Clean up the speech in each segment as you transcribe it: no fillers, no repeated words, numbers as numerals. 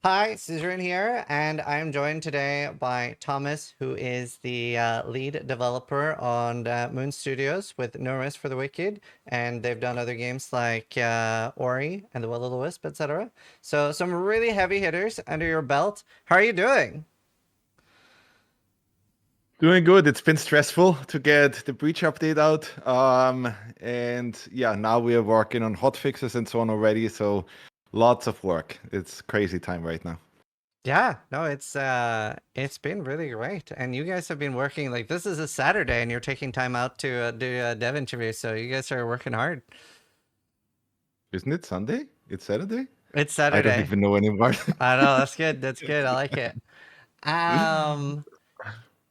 Hi, Zizaran here, and I'm joined today by Thomas, who is the lead developer on Moon Studios with No Rest for the Wicked, and they've done other games like Ori and The Will of the Wisp, etc. So some really heavy hitters under your belt. How are you doing? Doing good. It's been stressful to get the breach update out. And yeah, now we are working on hot fixes and so on already. So lots of work. It's crazy time right now. Yeah, no, it's been really great, and you guys have been working like this is a Saturday, and you're taking time out to do a dev interview, so you guys are working hard. Isn't it Sunday? It's Saturday? It's I don't Saturday. even know anymore. I know that's good. That's good. I like it. Um,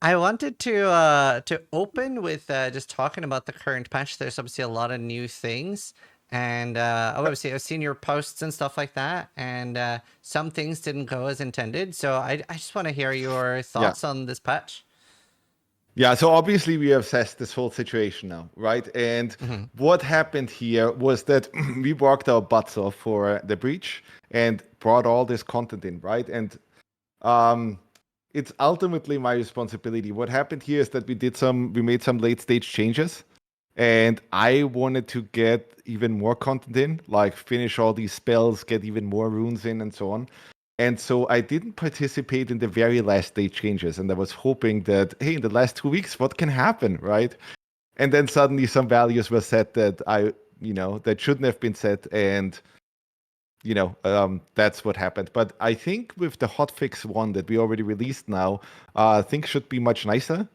I wanted to open with just talking about the current patch. There's obviously a lot of new things, and obviously I've seen your posts and stuff like that, and some things didn't go as intended. So I just want to hear your Yeah. thoughts on this patch. Yeah, so obviously we have assessed this whole situation now, right? And Hmm. what happened here was that we worked our butts off for the breach and brought all this content in, right? And um, it's ultimately my responsibility. What happened here is that we made some late stage changes, and I wanted to get even more content in, like finish all these spells, get even more runes in, and so on. And so I didn't participate in the very last stage changes, and I was hoping that, hey, in the last 2 weeks, what can happen, right? And then suddenly some values were set that that shouldn't have been set, and that's what happened. But I think with the hotfix one that we already released now, things should be much nicer.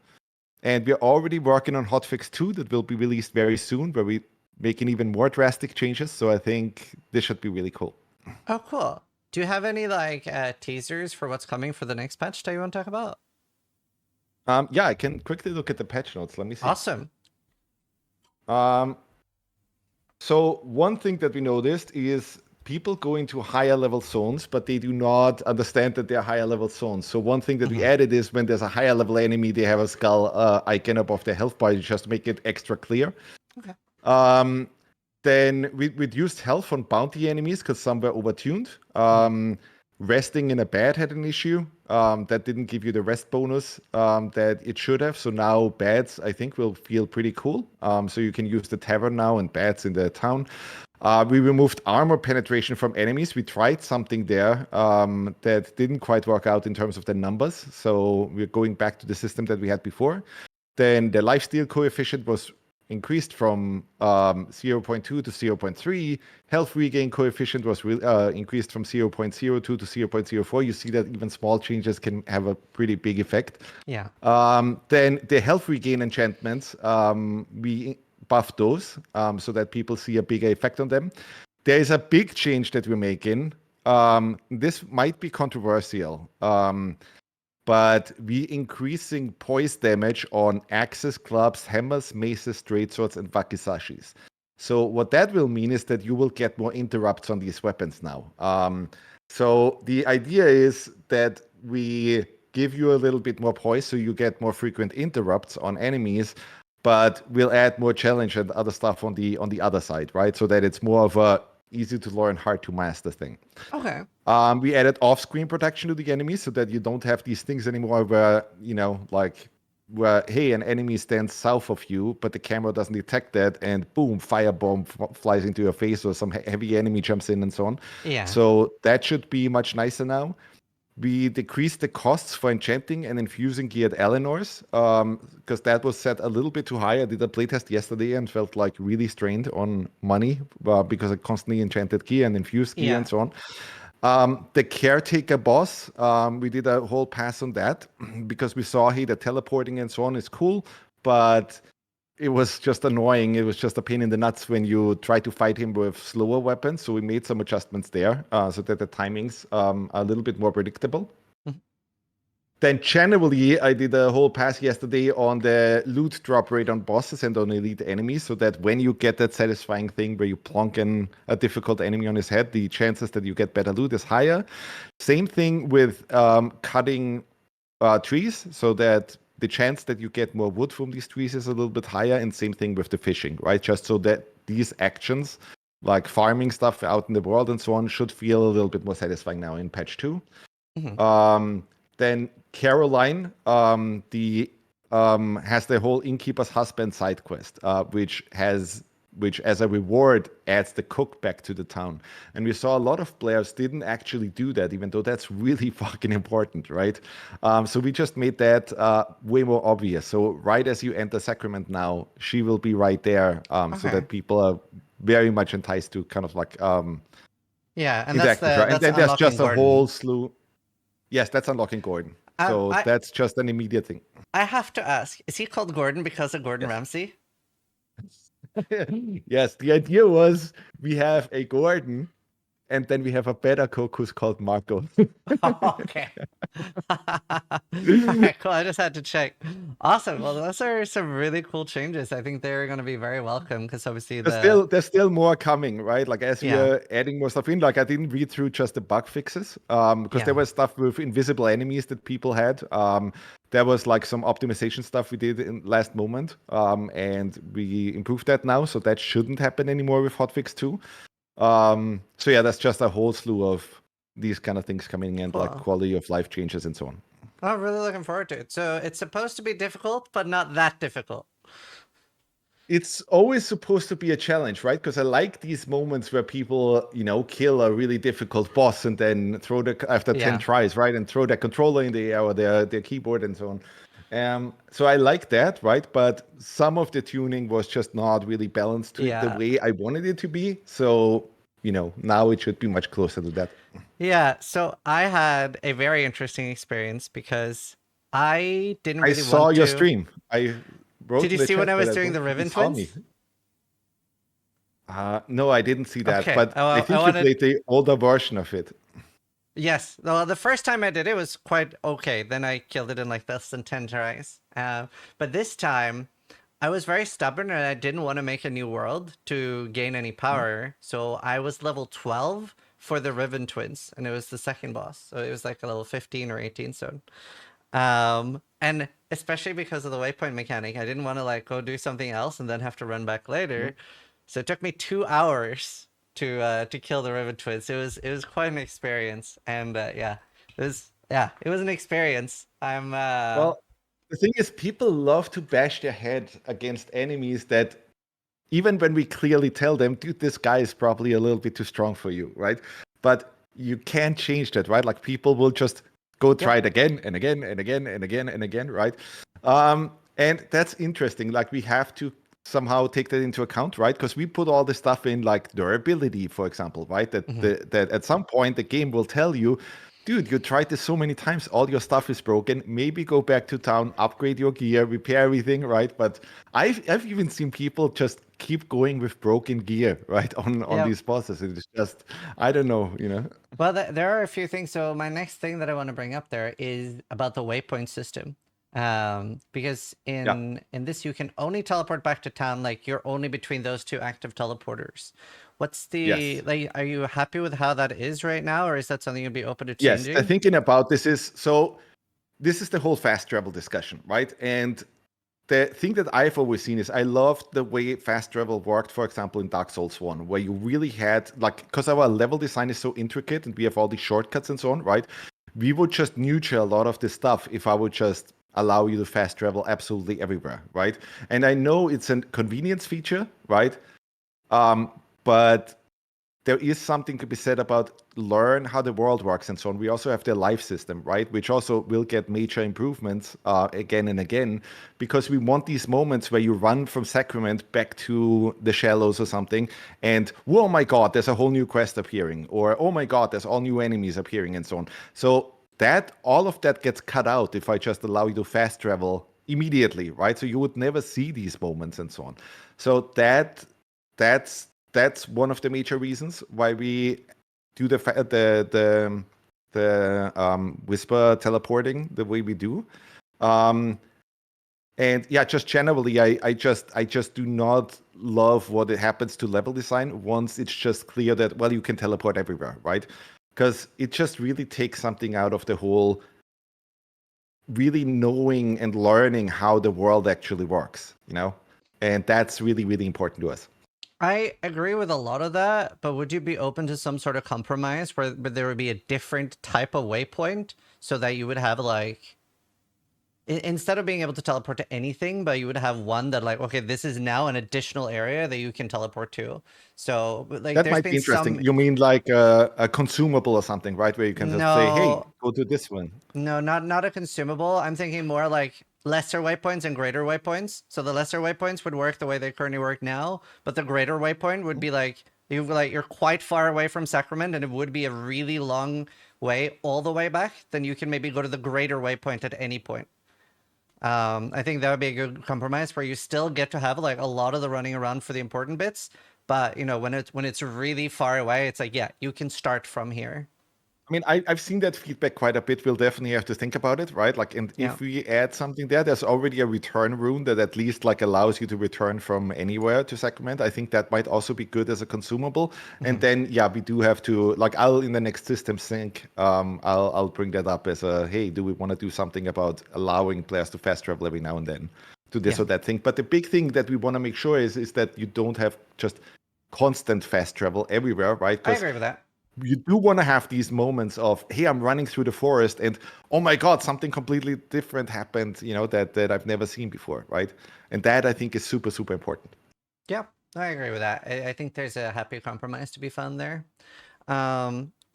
And we're already working on hotfix 2 that will be released very soon, where we making even more drastic changes. So I think this should be really cool. Oh, cool. Do you have any like teasers for what's coming for the next patch that you want to talk about? Yeah, I can quickly look at the patch notes. Let me see. Awesome. Um, so one thing that we noticed is people go into higher level zones, but they do not understand that they're higher level zones. So one thing that we Hmm. added is when there's a higher level enemy, they have a skull icon above their health bar, just to make it extra clear. Okay. Um, then we reduced health on bounty enemies because some were overtuned. Hmm. Resting in a bed had an issue. That didn't give you the rest bonus that it should have. So now beds, I think, will feel pretty cool. So you can use the tavern now and beds in the town. We removed armor penetration from enemies. We tried something there that didn't quite work out in terms of the numbers. So we're going back to the system that we had before. Then the lifesteal coefficient was increased from 0.2 to 0.3. Health regain coefficient was increased from 0.02 to 0.04. You see that even small changes can have a pretty big effect. Yeah. Then the health regain enchantments, we buffed those so that people see a bigger effect on them. There is a big change that we're making. This might be controversial. But we increasing poise damage on axes, clubs, hammers, maces, straight swords, and wakisashis. So what that will mean is that you will get more interrupts on these weapons now. So the idea is that we give you a little bit more poise, so you get more frequent interrupts on enemies, but we'll add more challenge and other stuff on the other side, right? So that it's more of a easy to learn, hard to master thing. Okay. We added off-screen protection to the enemy so that you don't have these things anymore where, hey, an enemy stands south of you, but the camera doesn't detect that, and boom, firebomb flies into your face, or some heavy enemy jumps in and so on. Yeah. So that should be much nicer now. We decreased the costs for enchanting and infusing geared Eleanors, because that was set a little bit too high. I did a playtest yesterday and felt like really strained on money because I constantly enchanted gear and infused gear and Yeah. so on. The caretaker boss, we did a whole pass on that because we saw, hey, the teleporting and so on is cool, but it was just annoying. It was just a pain in the nuts when you try to fight him with slower weapons. So we made some adjustments there so that the timings are a little bit more predictable. Mhm. Then generally, I did a whole pass yesterday on the loot drop rate on bosses and on elite enemies, so that when you get that satisfying thing where you plonk in a difficult enemy on his head, the chances that you get better loot is higher. Same thing with cutting trees, so that the chance that you get more wood from these trees is a little bit higher, and same thing with the fishing, right? Just so that these actions like farming stuff out in the world and so on should feel a little bit more satisfying now in patch 2. Mhm. Then Caroline, the has the whole innkeeper's husband side quest, which as a reward adds the cook back to the town. And we saw a lot of players didn't actually do that, even though that's really fucking important, right? So we just made that way more obvious. So right as you enter Sacrament now, she will be right there, so Okay. that people are very much enticed to kind of like Yeah, and interact with her. And that's then there's unlocking just a whole Gordon. slew. Yes, that's unlocking Gordon. Um, So I that's just an immediate thing. I have to ask, is he called Gordon because of Gordon Yes. Ramsay? Yes, the idea was we have a Gordon and then we have a better cook who's called Marco. Okay. All right, cool. I just had to check. Awesome. Well, those are some really cool changes. I think they're going to be very welcome because obviously There's still more coming, right? Like as we yeah, are adding more stuff in, like I didn't read through just the bug fixes, because there yeah, was stuff with invisible enemies that people had. There was like some optimization stuff we did in last moment, and we improved that now, so that shouldn't happen anymore with hotfix 2. So yeah, that's just a whole slew of these kind of things coming and like cool. quality of life changes and so on. I'm really looking forward to it. So it's supposed to be difficult, but not that difficult. It's always supposed to be a challenge, right? Because I like these moments where people, kill a really difficult boss and then throw after 10 Yeah, tries, right? And throw their controller in the air or their keyboard and so on. So I like that, right? But some of the tuning was just not really balanced to the yeah, way I wanted it to be. So, now it should be much closer to that. yeah. So I had a very interesting experience because I didn't I really saw want your to. stream. I Did wrote you in the see when chat, I but was I doing don't the think you Riven saw me. Twins? No, I didn't see that, Okay. but I Well, I think you wanted. played the older version of it. Yes. Well, the first time I did it was quite okay. Then I killed it in like less than 10 tries. But this time, I was very stubborn and I didn't want to make a new world to gain any power. So I was level 12 for the Riven Twins, and it was the second boss. So it was like a level 15 or 18 zone. And especially because of the waypoint mechanic, I didn't want to like go do something else and then have to run back later. So it took me 2 hours to kill the Riven Twins. It was quite an experience, and it was an experience. I'm Well, the thing is, people love to bash their head against enemies that, even when we clearly tell them, dude, this guy is probably a little bit too strong for you, right? But you can't change that, right? Like people will just go try yep. it again and again and again and again and again, right? And that's interesting. Like we have to somehow take that into account, right? Because we put all the stuff in, like durability, for example, right? Mhm. That at some point the game will tell you, dude, you tried this so many times, all your stuff is broken. Maybe go back to town, upgrade your gear, repair everything, right? But I've even seen people just keep going with broken gear, right? On Yep. these bosses. It's just, I don't know. Well, there are a few things. So my next thing that I want to bring up there is about the waypoint system. Because Yeah. in this you can only teleport back to town, like you're only between those two active teleporters. What's the Yes. like? Are you happy with how that is right now, or is that something you'd be open to Yes. The changing? thinking about this is so. This is the whole fast travel discussion, right? And the thing that I've always seen is I loved the way fast travel worked, for example, in Dark Souls 1, where you really had, like, because our level design is so intricate and we have all these shortcuts and so on, right? We would just neutral a lot of this stuff if I would just allow you to fast travel absolutely everywhere, right? And I know it's a convenience feature, right? But there is something to be said about learn how the world works and so on. We also have the life system, right? Which also will get major improvements again and again, because we want these moments where you run from Sacrament back to the Shallows or something, and oh my God, there's a whole new quest appearing, or oh my God, there's all new enemies appearing and so on. So that all of that gets cut out if I just allow you to fast travel immediately, right? So you would never see these moments and so on. So that's one of the major reasons why we do the whisper teleporting the way we do. And yeah, just generally, I just do not love what it happens to level design once it's just clear that, well, you can teleport everywhere, right? Because it just really takes something out of the whole really knowing and learning how the world actually works, and that's really, really important to us. I agree with a lot of that, but would you be open to some sort of compromise where there would be a different type of waypoint so that you would have like instead of being able to teleport to anything, but you would have one that like, okay, this is now an additional area that you can teleport to. So like That there's might be been interesting. some You mean like a consumable or something, right? Where you can just say, "Hey, no, go to this one." no, not a consumable. I'm thinking more like lesser waypoints and greater waypoints. So the lesser waypoints would work the way they currently work now, but the greater waypoint would be like you're quite far away from Sacrament, and it would be a really long way all the way back. Then you can maybe go to the greater waypoint at any point. I think that would be a good compromise where you still get to have like a lot of the running around for the important bits, but you know when it's really far away, it's like yeah, you can start from here. I mean, I've seen that feedback quite a bit. We'll definitely have to think about it, right? Like, and Yeah. if we add something there, there's already a return rune that at least like allows you to return from anywhere to Sacrament. I think that might also be good as a consumable. And Mhm. then, yeah, we do have to like I'll in the next system sync, I'll bring that up as a hey, do we want to do something about allowing players to fast travel every now and then to this Yeah, or that thing? But the big thing that we want to make sure is that you don't have just constant fast travel everywhere, right? I Because agree with that. you do want to have these moments of hey, I'm running through the forest and oh my god, something completely different happened, that I've never seen before, right? And that I think is super super important. Yeah, I agree with that. I think there's a happy compromise to be found there.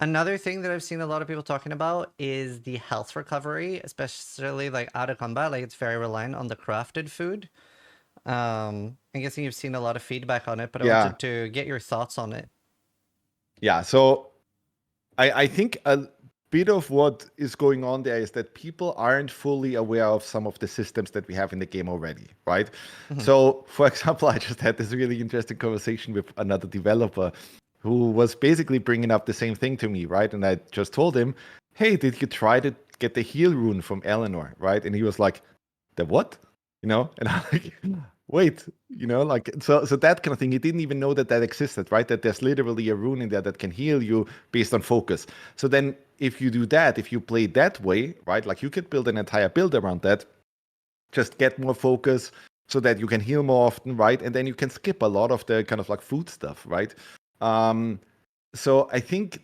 Another thing that I've seen a lot of people talking about is the health recovery, especially like out of combat. Like it's very reliant on the crafted food. I'm guessing you've seen a lot of feedback on it, but I Yeah, wanted to get your thoughts on it. yeah. So I think a bit of what is going on there is that people aren't fully aware of some of the systems that we have in the game already, right? Mhm. So, for example, I just had this really interesting conversation with another developer who was basically bringing up the same thing to me, right? And I just told him, hey, did you try to get the heal rune from Eleanor, right? And he was like, the what? And I'm like, wait, like so that kind of thing. He didn't even know that existed, right? That there's literally a rune in there that can heal you based on focus. So then if you do that, if you play that way, right, like you could build an entire build around that, just get more focus so that you can heal more often, right? And then you can skip a lot of the kind of like food stuff, right? Um, so I think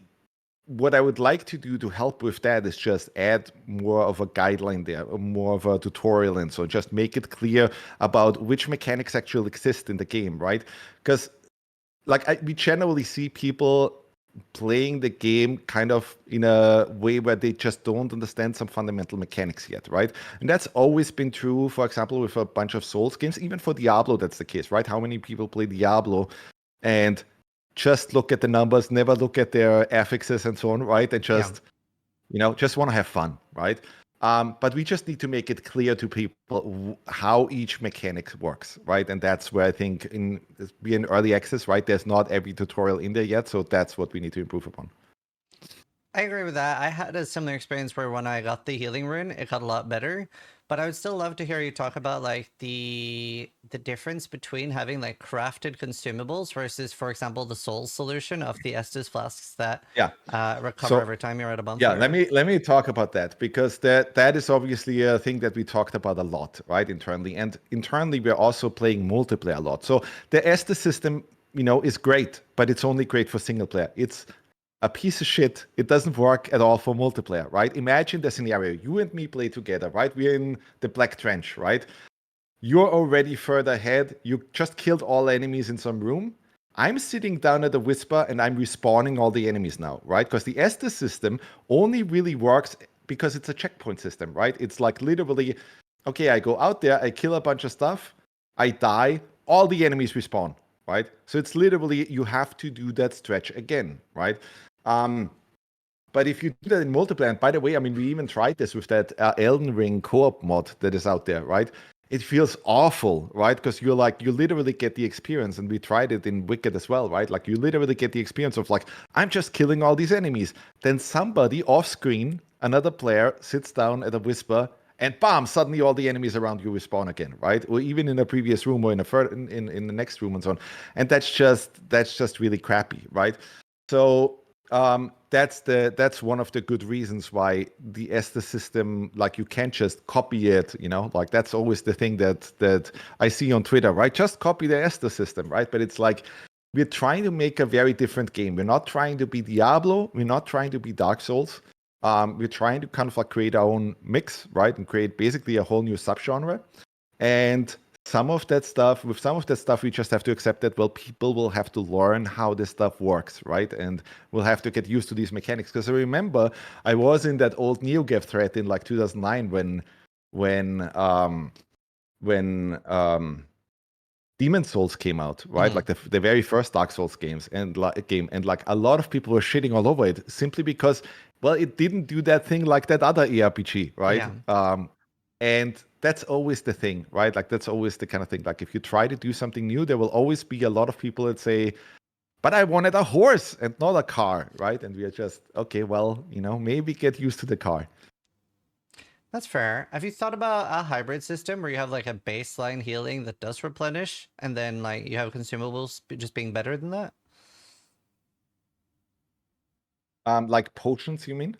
what I would like to do to help with that is just add more of a guideline there, or more of a tutorial, and so just make it clear about which mechanics actually exist in the game, right? Because we generally see people playing the game kind of in a way where they just don't understand some fundamental mechanics yet, right? And that's always been true, for example, with a bunch of Souls games. Even for Diablo, that's the case, right? How many people play Diablo and just look at the numbers, never look at their affixes and so on, right? And Yeah. just want to have fun, right? But we just need to make it clear to people how each mechanic works, right? And that's where I think we're in early access, right? There's not every tutorial in there yet, so that's what we need to improve upon. I agree with that. I had a similar experience where when I got the healing rune, it got a lot better. But I would still love to hear you talk about like the difference between having like crafted consumables versus, for example, the soul solution of the Estus flasks that Yeah. recover So every time you're at a yeah, let bonfire. me talk about that because that is obviously a thing that we talked about a lot, right, internally. And internally, we're also playing multiplayer a lot. So the Estes system, is great, but it's only great for single player. It's a piece of shit. It doesn't work at all for multiplayer, right? Imagine the scenario: you and me play together, right? We're in the Black Trench, right? You're already further ahead. You just killed all enemies in some room. I'm sitting down at the Whisper and I'm respawning all the enemies now, right? Because the Estes system only really works because it's a checkpoint system, right? It's like literally, okay, I go out there, I kill a bunch of stuff, I die, all the enemies respawn, right? So it's literally, you have to do that stretch again, right? But if you do that in multiplayer, and by the way, I mean, we even tried this with that Elden Ring co-op mod that is out there, right? It feels awful, right? Because you literally get the experience, and we tried it in Wicked as well, right? Like you literally get the experience of like, I'm just killing all these enemies. Then somebody off screen, another player sits down at a Whisper, and bam, suddenly all the enemies around you respawn again, right? Or even in a previous room or in the next room and so on. And that's just really crappy, right? So that's one of the good reasons why the Estes system, like you can't just copy it, like that's always the thing that I see on Twitter, right? Just copy the Estes system, right? But it's like we're trying to make a very different game. We're not trying to be Diablo. We're not trying to be Dark Souls. We're trying to kind of like create our own mix, right? And create basically a whole new subgenre. And some of that stuff, we just have to accept that, well, people will have to learn how this stuff works, right? And we'll have to get used to these mechanics. Because I remember I was in that old NeoGAF thread in like 2009 when Demon Souls came out, right? Like the very first Dark Souls games and like a lot of people were shitting all over it simply because, well, it didn't do that thing like that other ARPG, right? Yeah. And that's always the thing, right? Like that's always the kind of thing. Like if you try to do something new, there will always be a lot of people that say, "But I wanted a horse and not a car," right? And we are just okay. Well, maybe get used to the car. That's fair. Have you thought about a hybrid system where you have like a baseline healing that does replenish, and then like you have consumables just being better than that? Like potions, you mean?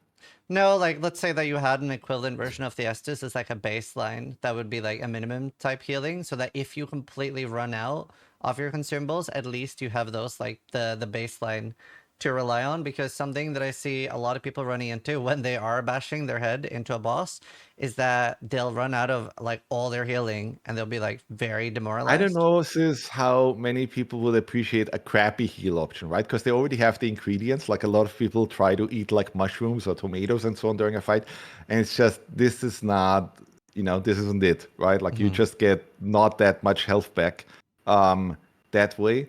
No, like let's say that you had an equivalent version of the Estus as like a baseline that would be like a minimum type healing, so that if you completely run out of your consumables, at least you have those like the baseline to rely on. Because something that I see a lot of people running into when they are bashing their head into a boss is that they'll run out of like all their healing and they'll be like very I don't demoralized. know, Sis, how many people will appreciate a crappy heal option, right? Because they already have the ingredients. Like a lot of people try to eat like mushrooms or tomatoes and so on during a fight. And it's just, this is not, this isn't it, right? Like you just get not that much health back that way.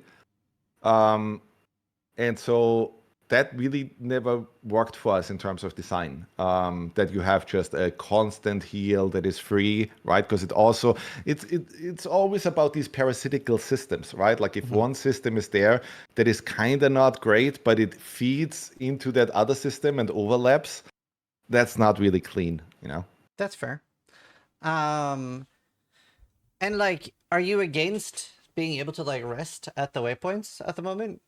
And so that really never worked for us in terms of design. That you have just a constant heal that is free, right? Because it's always about these parasitical systems, right? Like if one system is there that is kind of not great, but it feeds into that other system and overlaps, that's not really clean, That's fair. Um, and like, are you against being able to like rest at the waypoints at the moment?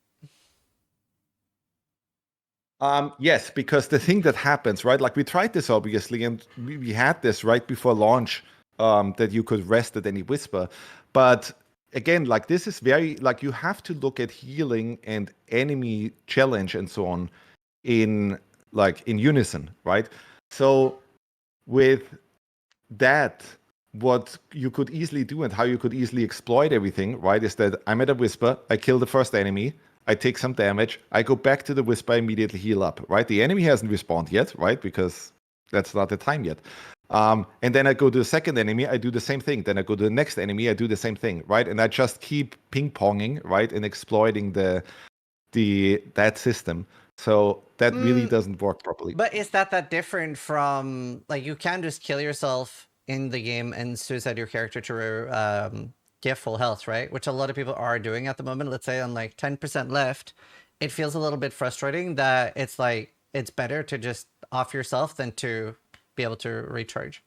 Yes, because the thing that happens, right? Like we tried this obviously, and we had this right before launch, that you could rest at any whisper. But again, like this is very like you have to look at healing and enemy challenge and so on in unison, right? So with that, what you could easily do and how you could easily exploit everything, right, is that I'm at a whisper, I kill the first enemy, I take some damage, I go back to the whisper, immediately heal up, right? The enemy hasn't respawned yet, right? Because that's not the time yet. And then I go to the second enemy, I do the same thing. Then I go to the next enemy, I do the same thing, right? And I just keep ping-ponging, right, and exploiting that system. So that really doesn't work properly. But is that different from like you can just kill yourself in the game and suicide your character to get full health, right? Which a lot of people are doing at the moment. Let's say on like 10% left, it feels a little bit frustrating that it's like it's better to just off yourself than to be able to recharge.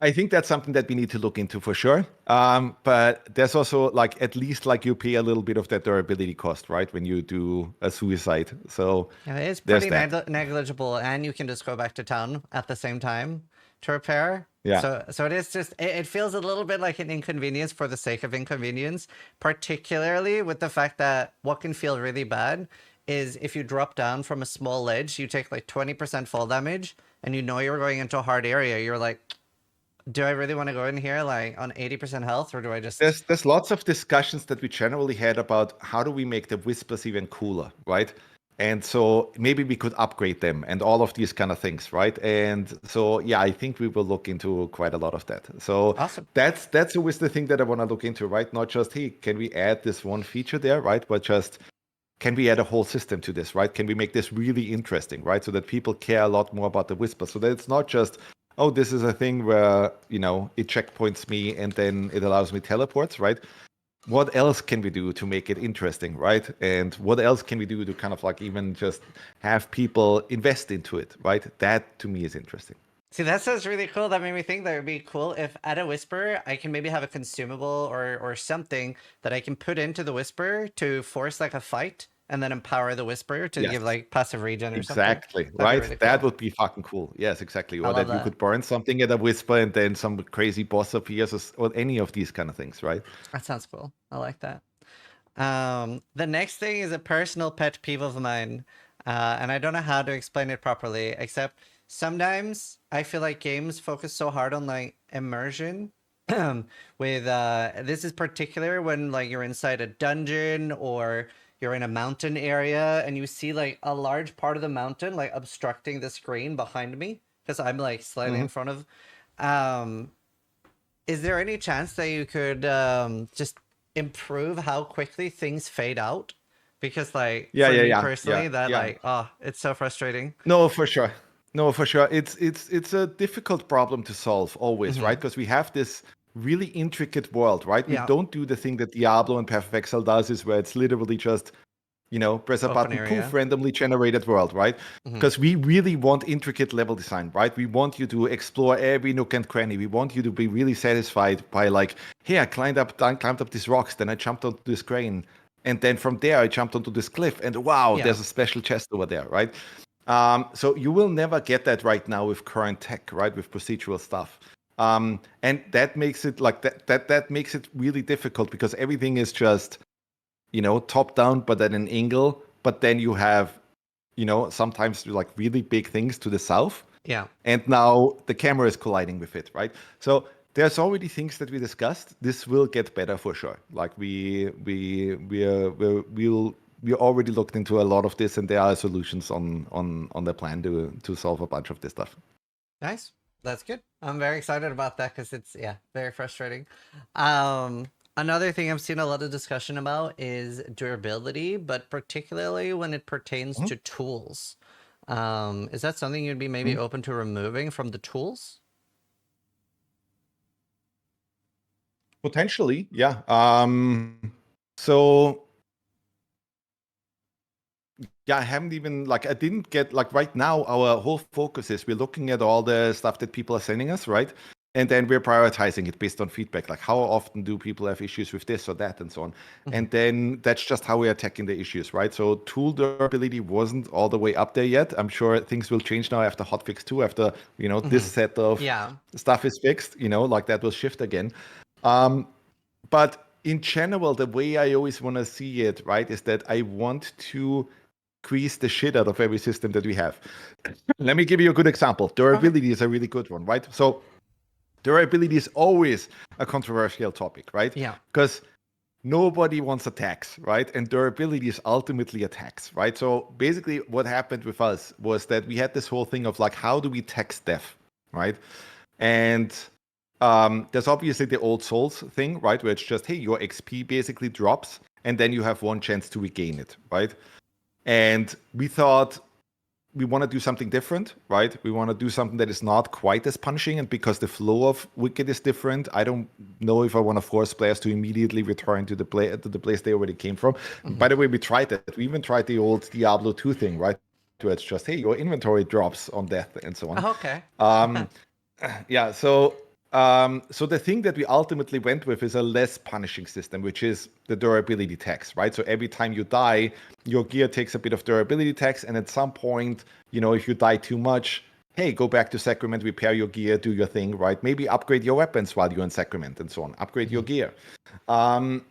I think that's something that we need to look into for sure. But there's also like at least like you pay a little bit of that durability cost, right? When you do a suicide. So Yeah, it's there's pretty that. negligible, and you can just go back to town at the same time to repair. Yeah. So it is just it feels a little bit like an inconvenience for the sake of inconvenience, particularly with the fact that what can feel really bad is if you drop down from a small ledge, you take like 20% fall damage, and you know you're going into a hard area. You're like, do I really want to go in here like on 80% health, or do I just? There's lots of discussions that we generally had about how do we make the whispers even cooler, right? And so maybe we could upgrade them and all of these kind of things, right? And so yeah, I think we will look into quite a lot of that. So Awesome. that's always the thing that I want to look into, right? Not just, hey, can we add this one feature there, right? But just can we add a whole system to this, right? Can we make this really interesting, right? So that people care a lot more about the whisper. So that it's not just, oh, this is a thing where, it checkpoints me and then it allows me teleports, right? What else can we do to make it interesting, right? And what else can we do to kind of like even just have people invest into it, right? That to me is interesting. See, that sounds really cool. That made me think that it would be cool if at a whisper I can maybe have a consumable or something that I can put into the whisper to force like a fight and then empower the whisper to Yes. give like passive regen or something. Exactly, That'd be right? really That cool. would be fucking cool. Yes, exactly. I Or love that you that. could burn something at a whisper and then some crazy boss appears or any of these kind of things, right? That sounds cool. I like that. The next thing is a personal pet peeve of mine, and I don't know how to explain it properly, except sometimes I feel like games focus so hard on like immersion. With this is particular when like you're inside a dungeon or you're in a mountain area and you see like a large part of the mountain like obstructing the screen behind me because I'm like slightly in Mhm. front of. Um, is there any chance that you could just improve how quickly things fade out? Because like Yeah, for yeah, me yeah, yeah, personally, that yeah. like it's so frustrating. No, for sure. No, for sure. It's a difficult problem to solve always, right? Hmm. Because we have this really intricate world, right? We Yeah, don't do the thing that Diablo and Path of Exile does, is where it's literally just, press a open button, poof, area. randomly generated world, right? Hmm. Because we really want intricate level design, right? We want you to explore every nook and cranny. We want you to be really satisfied by like, hey, I climbed up these rocks, then I jumped onto this crane, and then from there I jumped onto this cliff, and wow, Yeah, there's a special chest over there, right? So you will never get that right now with current tech, right? With procedural stuff. And that makes it like that makes it really difficult because everything is just, top down, but at an angle. But then you have, sometimes like really big things to the south. yeah. And now the camera is colliding with it, right? So there's already things that we discussed. This will get better for sure. Like we already looked into a lot of this, and there are solutions on the plan to solve a bunch of this stuff. Nice. That's good. I'm very excited about that because it's very frustrating. Um, Another thing I've seen a lot of discussion about is durability, but particularly when it pertains Mhm. to tools. Is that something you'd be maybe Mhm. open to removing from the tools? Potentially, yeah. So yeah, I haven't even like I didn't get like right now our whole focus is we're looking at all the stuff that people are sending us, right? And then we're prioritizing it based on feedback, like how often do people have issues with this or that and so on. Hmm. And then that's just how we're attacking the issues, right? So tool durability wasn't all the way up there yet. I'm sure things will change now after hotfix 2, after, this Hmm. set of Yeah. stuff is fixed, like that will shift again. But in general, the way I always want to see it, right, is that I want to squeeze the shit out of every system that we have. Let me give you a good example. Okay. Durability is a really good one, right? So durability is always a controversial topic, right? Yeah. Because nobody wants attacks, right? And durability is ultimately attacks, right? So basically, what happened with us was that we had this whole thing of like, how do we tax death, right? And there's obviously the old souls thing, right? Where it's just, hey, your XP basically drops, and then you have one chance to regain it, right? And we thought we want to do something different, right? We want to do something that is not quite as punishing. And because the flow of Wicked is different, I don't know if I want to force players to immediately return to the place they already came from. Hmm. By the way, we tried that. We even tried the old Diablo 2 thing, right? Where it's just, hey, your inventory drops on death and so on. Okay. Um, yeah, so the thing that we ultimately went with is a less punishing system, which is the durability tax, right? So every time you die, your gear takes a bit of durability tax, and at some point, if you die too much, hey, go back to Sacrament, repair your gear, do your thing, right? Maybe upgrade your weapons while you're in Sacrament and so on. Upgrade your Hmm. gear. Um,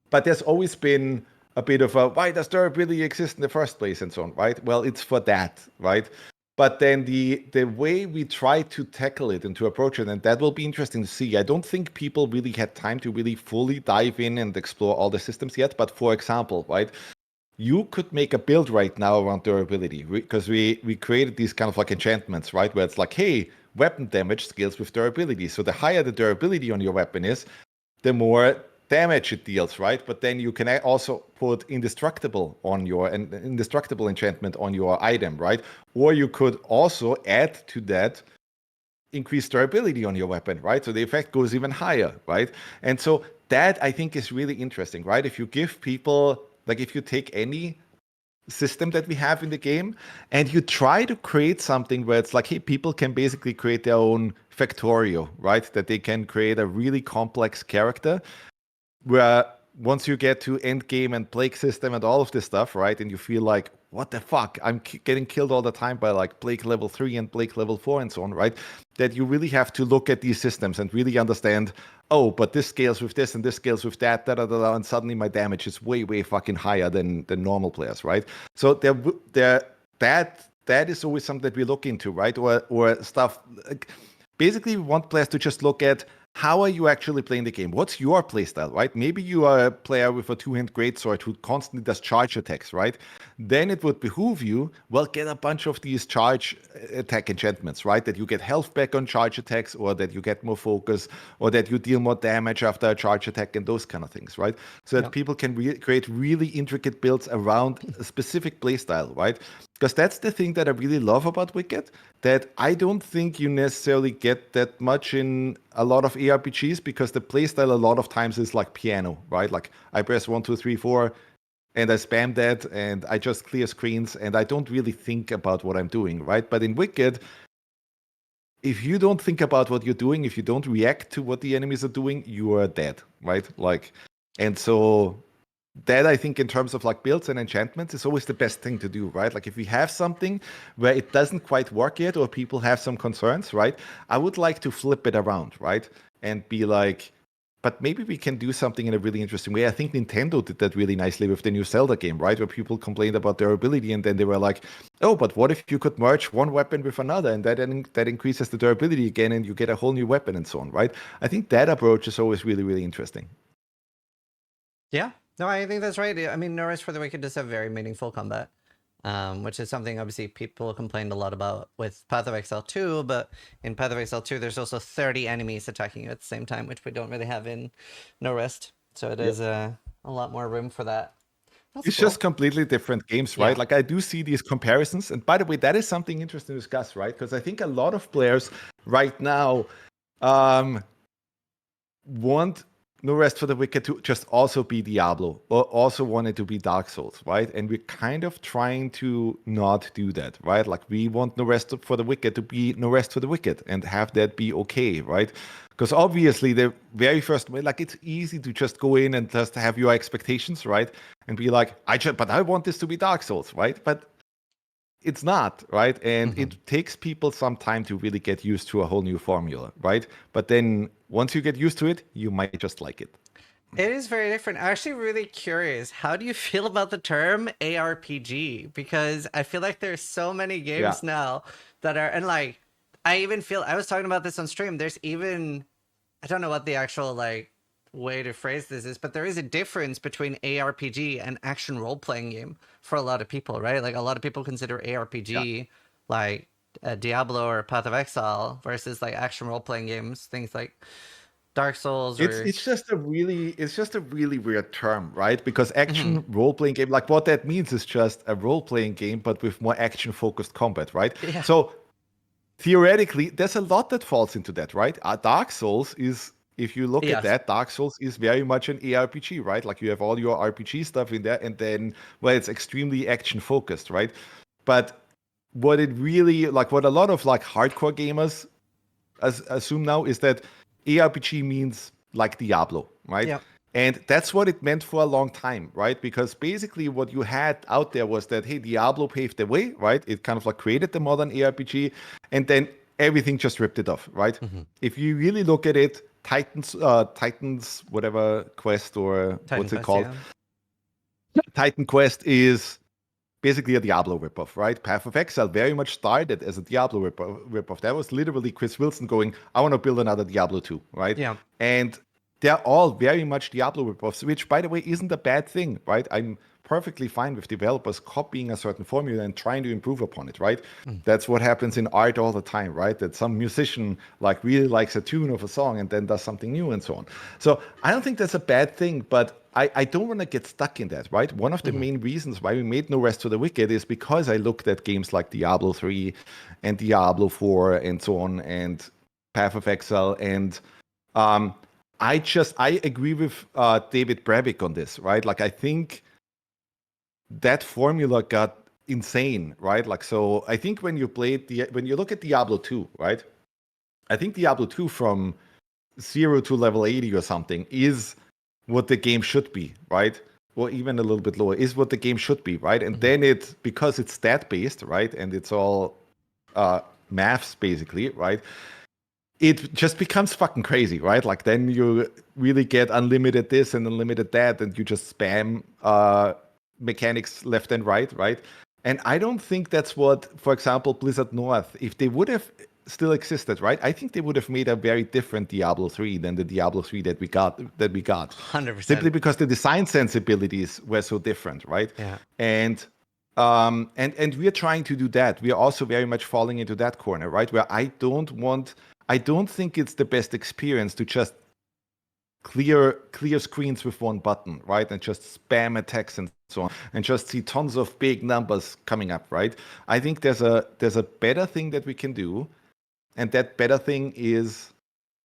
but there's always been a bit of a why does durability exist in the first place and so on, right? Well, it's for that, right? But then the way we try to tackle it and to approach it, and that will be interesting to see. I don't think people really had time to really fully dive in and explore all the systems yet. But for example, right, you could make a build right now around durability because we created these kind of like enchantments, right, where it's like, hey, weapon damage scales with durability. So the higher the durability on your weapon is, the more damage it deals, right? But then you can also put indestructible on your an indestructible enchantment on your item, right? Or you could also add to that increased durability on your weapon, right? So the effect goes even higher, right? And so that I think is really interesting, right? If you give people like if you take any system that we have in the game and you try to create something where it's like, hey, people can basically create their own factorio, right? That they can create a really complex character where once you get to end game and plague system and all of this stuff, right, and you feel like, what the fuck? I'm getting killed all the time by like Blake level 3 and Blake level 4 and so on, right? That you really have to look at these systems and really understand, oh, but this scales with this and this scales with that, da da da, da, and suddenly my damage is way, way fucking higher than normal players, right? So that is always something that we look into, right? Or stuff like, basically, we want players to just look at how are you actually playing the game? What's your playstyle, right? Maybe you are a player with a two-hand greatsword who constantly does charge attacks, right? Then it would behoove you, well, get a bunch of these charge attack enchantments, right? That you get health back on charge attacks, or that you get more focus, or that you deal more damage after a charge attack, and those kind of things, right? So that people can create really intricate builds around a specific playstyle, right? Because that's the thing that I really love about Wicked, that I don't think you necessarily get that much in a lot of ARPGs, because the playstyle a lot of times is like piano, right? Like I press 1, 2, 3, 4, and I spam that, and I just clear screens, and I don't really think about what I'm doing, right? But in Wicked, if you don't think about what you're doing, if you don't react to what the enemies are doing, you are dead, right? Like, and so that, I think, in terms of like builds and enchantments, is always the best thing to do, right? Like if we have something where it doesn't quite work yet, or people have some concerns, right? I would like to flip it around, right? And be like, but maybe we can do something in a really interesting way. I think Nintendo did that really nicely with the new Zelda game, right? Where people complained about durability, and then they were like, oh, but what if you could merge one weapon with another, and that increases the durability again, and you get a whole new weapon and so on, right? I think that approach is always really, really interesting. Yeah, no, I think that's right. I mean, No Rest for the Wicked does have very meaningful combat, which is something obviously people complained a lot about with Path of Exile 2, but in Path of Exile 2, there's also 30 enemies attacking you at the same time, which we don't really have in No Rest. So it is a lot more room for that. That's It's cool. just completely different games, right? Yeah. Like I do see these comparisons. And by the way, that is something interesting to discuss, right? Because I think a lot of players right now want No Rest for the Wicked to just also be Diablo, or also want it to be Dark Souls, right? And we're kind of trying to not do that, right? Like we want No Rest for the Wicked to be No Rest for the Wicked and have that be okay, right? Because obviously the very first way, like it's easy to just go in and just have your expectations, right? And be like, but I want this to be Dark Souls, right? But it's not, right? And it takes people some time to really get used to a whole new formula, right? But then once you get used to it, you might just like it. It is very different. I'm actually really curious. How do you feel about the term ARPG? Because I feel like there's so many Yeah. games now that are, and like, I even feel, I was talking about this on stream. There's even, I don't know what the actual like way to phrase this is, but there is a difference between ARPG and action role playing game for a lot of people, right? Like a lot of people consider ARPG like Diablo or Path of Exile versus like action role playing games, things like Dark Souls or. It's just a really weird term, right? Because action role playing game, like what that means is just a role playing game, but with more action focused combat, right? Yeah. So theoretically, there's a lot that falls into that, right? Dark Souls is, if you look at Yes. that, Dark Souls is very much an ARPG, right? Like you have all your RPG stuff in there, and then, well, it's extremely action focused, right? But what it really, like what a lot of like hardcore gamers assume now is that ARPG means like Diablo, right? Yeah. And that's what it meant for a long time, right? Because basically what you had out there was that, hey, Diablo paved the way, right? It kind of like created the modern ARPG, and then everything just ripped it off, right? If you really look at it, Titans, whatever quest, or Titan what's it Quest, called? yeah. Titan Quest is basically a Diablo ripoff, right? Path of Exile very much started as a Diablo ripoff. That was literally Chris Wilson going, I want to build another Diablo 2, right? Yeah. And they're all very much Diablo ripoffs, which, by the way, isn't a bad thing, right? I'm perfectly fine with developers copying a certain formula and trying to improve upon it, right? That's what happens in art all the time, right? That some musician like really likes a tune of a song and then does something new and so on. So I don't think that's a bad thing, but I don't want to get stuck in that, right? One of the main reasons why we made No Rest for the Wicked is because I looked at games like Diablo 3 and Diablo 4 and so on, and Path of Exile, and I agree with David Brabik on this, right? Like I think that formula got insane, right? Like so, I think when you look at Diablo 2, right? I think Diablo 2 from 0 to level 80 or something is what the game should be, right? or even a little bit lower, is what the game should be, right? And then because it's stat based, right, and it's all maths basically, right? It just becomes fucking crazy, right? Like then you really get unlimited this and unlimited that, and you just spam mechanics left and right? And I don't think that's what, for example, Blizzard North, if they would have still existed, right? I think they would have made a very different Diablo 3 than the Diablo 3 that we got. 100%. Simply because the design sensibilities were so different, right? Yeah. And we are trying to do that. We are also very much falling into that corner, right? Where I don't think it's the best experience to just clear screens with one button, right? And just spam attacks and so on, and just see tons of big numbers coming up, right? I think there's a better thing that we can do, and that better thing is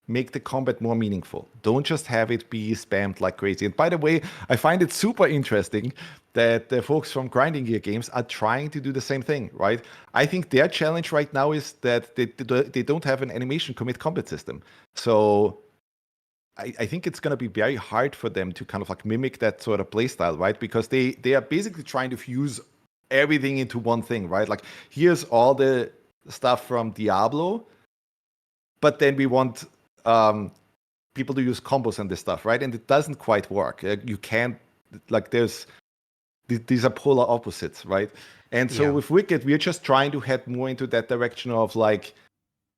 make the combat more meaningful. Don't just have it be spammed like crazy. And by the way, I find it super interesting that the folks from Grinding Gear Games are trying to do the same thing, right? I think their challenge right now is that they don't have an animation commit combat system. So I think it's going to be very hard for them to kind of like mimic that sort of playstyle, right? Because they are basically trying to fuse everything into one thing, right? Like here's all the stuff from Diablo, but then we want people to use combos and this stuff, right? And it doesn't quite work. You can't, like, these are polar opposites, right? And so with Wicked, we're just trying to head more into that direction of like,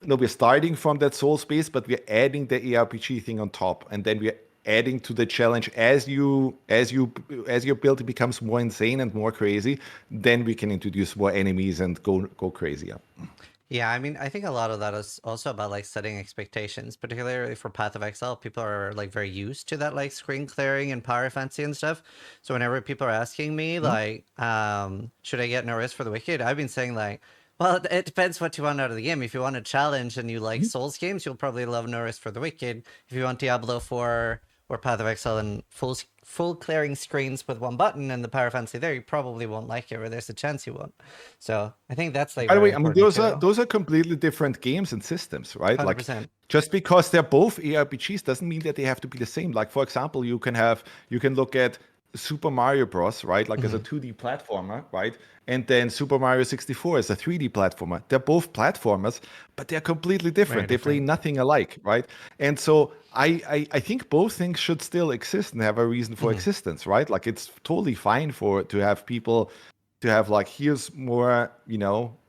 we're starting from that soul space, but we're adding the ARPG thing on top, and then we're adding to the challenge as your build becomes more insane and more crazy. Then we can introduce more enemies and go crazier. Yeah, I mean, I think a lot of that is also about like setting expectations, particularly for Path of Exile. People are like very used to that like screen clearing and power fancy and stuff. So whenever people are asking me like, should I get no rest for the Wicked? I've been saying like, well, it depends what you want out of the game. If you want a challenge and you like Souls games, you'll probably love no rest for the Wicked. If you want Diablo 4 or Path of Exile and full clearing screens with one button and the power fancy there, you probably won't like it, or there's a chance you won't. So I think that's like By the very way, I mean important those are completely different games and systems, right? 100%. Like just because they're both ARPGs doesn't mean that they have to be the same. Like for example, you can look at Super Mario Bros, right? Like as a 2D platformer, right? And then Super Mario 64 is a 3D platformer. They're both platformers, but they're completely different. They play nothing alike, right? And so I think both things should still exist and have a reason for existence, right? Like it's totally fine to have people to have like, here's more,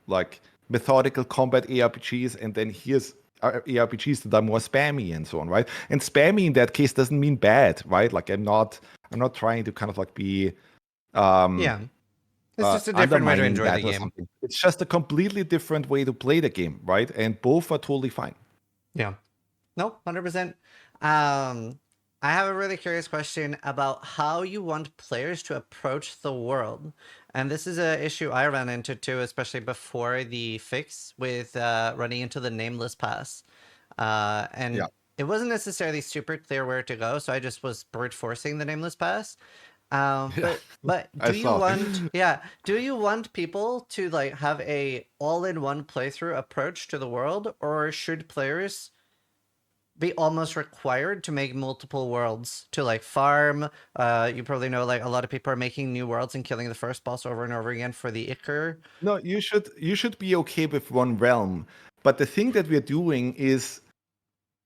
like methodical combat ARPGs, and then here's ARPGs that are more spammy and so on, right? And spammy in that case doesn't mean bad, right? Like I'm not trying to kind of like be It's just a different way to undermining enjoy the that or game. something. It's just a completely different way to play the game, right? And both are totally fine. Yeah. No, 100%. I have a really curious question about how you want players to approach the world. And this is an issue I ran into too, especially before the fix with running into the nameless pass. And it wasn't necessarily super clear where to go, so I just was brute forcing the nameless pass. But do you want people to like have a all-in-one playthrough approach to the world, or should players be almost required to make multiple worlds to like farm? You probably know like a lot of people are making new worlds and killing the first boss over and over again for the Ichor. No, you should be okay with one realm. But the thing that we're doing is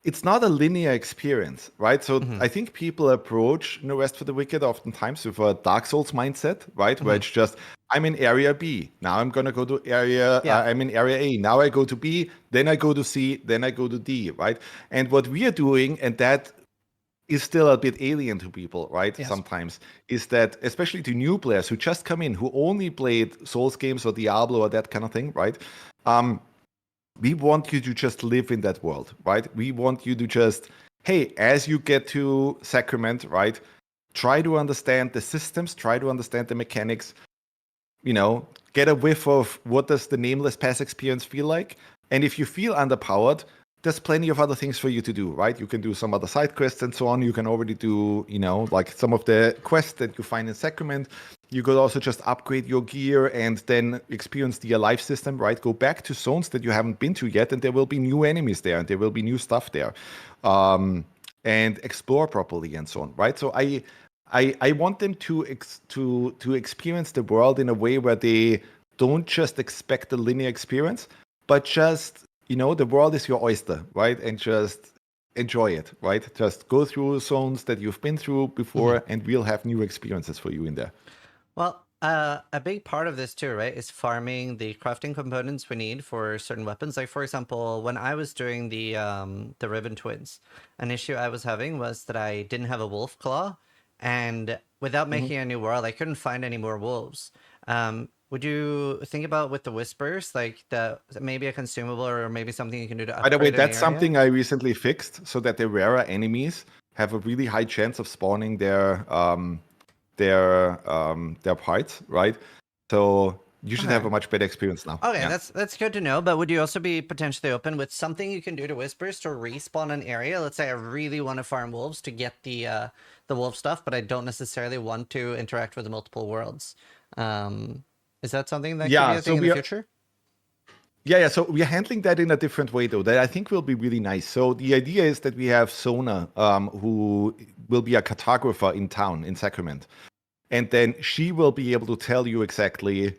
it's not a linear experience, right? So I think people approach No Rest for the Wicked oftentimes with a Dark Souls mindset, right? Where it's just, I'm in area B. Now I'm going to go to I'm in area A. Now I go to B, then I go to C, then I go to D, right? And what we are doing, and that is still a bit alien to people, right? Yes. Sometimes, is that especially to new players who just come in, who only played Souls games or Diablo or that kind of thing, right? We want you to just live in that world, right? We want you to just, hey, as you get to Sacrament, right, try to understand the systems, try to understand the mechanics, get a whiff of what does the Nameless Pass experience feel like. And if you feel underpowered, there's plenty of other things for you to do, right? You can do some other side quests and so on. You can already do, like some of the quests that you find in Sacrament. You could also just upgrade your gear and then experience the Alive system, right? Go back to zones that you haven't been to yet, and there will be new enemies there, and there will be new stuff there. And explore properly and so on, right? So I want them to experience the world in a way where they don't just expect a linear experience, but just, the world is your oyster, right? And just enjoy it, right? Just go through zones that you've been through before, and we'll have new experiences for you in there. Well, a big part of this too, right, is farming the crafting components we need for certain weapons. Like, for example, when I was doing the Ribbon Twins, an issue I was having was that I didn't have a wolf claw, and without making a new world, I couldn't find any more wolves. Would you think about with the whispers, like maybe a consumable or maybe something you can do to By the way, upgrade an that's area? something I recently fixed so that the rarer enemies have a really high chance of spawning their parts, right? So you should have a much better experience now. Okay, Yeah. that's good to know. But would you also be potentially open with something you can do to whispers to respawn an area? Let's say I really want to farm wolves to get the wolf stuff, but I don't necessarily want to interact with the multiple worlds. Is that something that could be Yeah. a thing in the future? Yeah. So we are handling that in a different way, though, that I think will be really nice. So the idea is that we have Sona, who will be a cartographer in town in Sacrament. And then she will be able to tell you exactly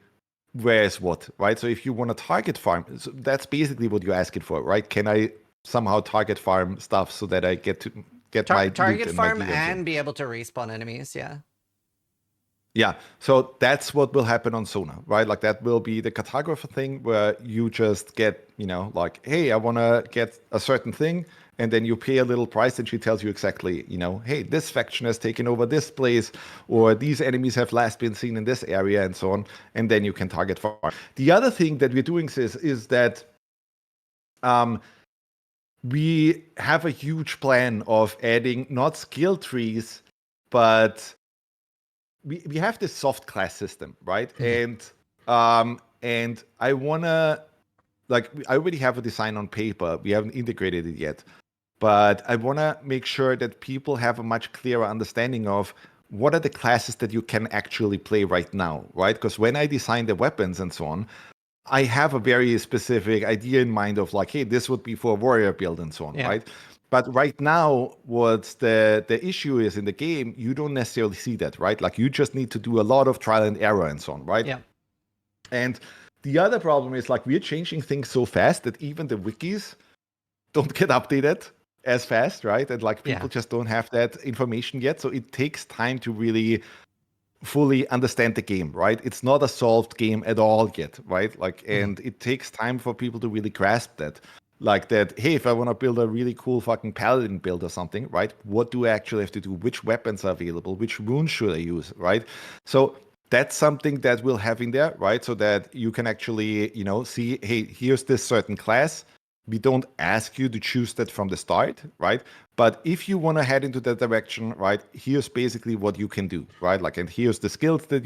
where is what, right? So if you want to target farm, so that's basically what you're asking for, right? Can I somehow target farm stuff so that I get my loot Target and my farm gear and so on? and be able to respawn enemies, yeah. Yeah, so that's what will happen on Sona, right? Like that will be the cartographer thing where you just get, like, hey, I want to get a certain thing. And then you pay a little price and she tells you exactly, hey, this faction has taken over this place, or these enemies have last been seen in this area and so on. And then you can target farm. The other thing that we're doing is that we have a huge plan of adding not skill trees, but we have this soft class system, right? And I wanna, like, I already have a design on paper. We haven't integrated it yet, but I wanna make sure that people have a much clearer understanding of what are the classes that you can actually play right now, right? Because when I design the weapons and so on, I have a very specific idea in mind of like, hey, this would be for a warrior build and so on, Yeah. right? But right now, what the issue is in the game, you don't necessarily see that, right? Like you just need to do a lot of trial and error and so on, right? Yeah. And the other problem is like we're changing things so fast that even the wikis don't get updated as fast, right? And like people just don't have that information yet. So it takes time to really fully understand the game, right? It's not a solved game at all yet, right? Like, and it takes time for people to really grasp that. Like that, hey, if I want to build a really cool fucking paladin build or something, right? What do I actually have to do? Which weapons are available? Which runes should I use, right? So that's something that we'll have in there, right? So that you can actually, see, hey, here's this certain class. We don't ask you to choose that from the start, right? But if you want to head into that direction, right, here's basically what you can do, right? Like, and here's the skills that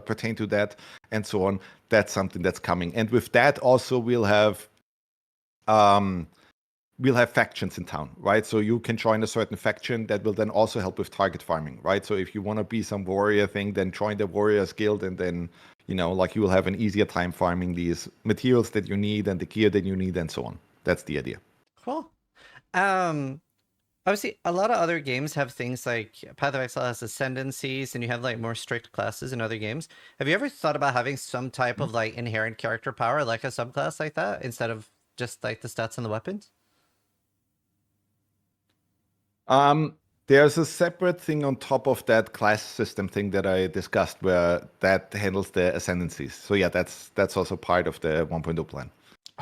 pertain to that, and so on. That's something that's coming. And with that, also we'll have factions in town, right? So you can join a certain faction that will then also help with target farming, right? So if you want to be some warrior thing, then join the Warriors Guild, and then like you will have an easier time farming these materials that you need and the gear that you need and so on. That's the idea. Cool. Obviously, a lot of other games have things like Path of Exile has ascendancies, and you have like more strict classes in other games. Have you ever thought about having some type of like inherent character power, like a subclass like that, instead of just like the stats and the weapons? There's a separate thing on top of that class system thing that I discussed where that handles the ascendancies. So yeah, that's also part of the 1.0 plan.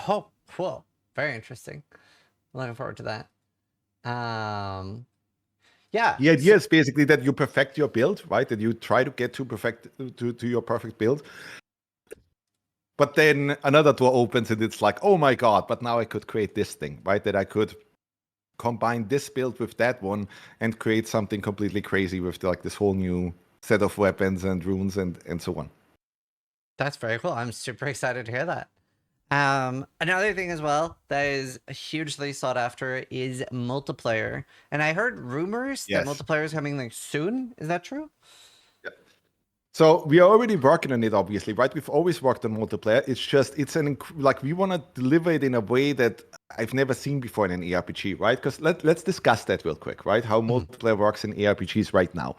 Oh, cool. Very interesting. Looking forward to that. Yeah. The idea is basically that you perfect your build, right? That you try to get to your perfect build. But then another door opens and it's like, oh my God, but now I could create this thing, right? That I could combine this build with that one and create something completely crazy with like this whole new set of weapons and runes and so on. That's very cool. I'm super excited to hear that. Another thing as well that is hugely sought after is multiplayer. And I heard rumors that multiplayer is coming like soon. Is that true? Yeah. So we are already working on it, obviously, right? We've always worked on multiplayer. It's just, like we want to deliver it in a way that I've never seen before in an ARPG, right? Because let's discuss that real quick, right? How Mhm. multiplayer works in ARPGs right now.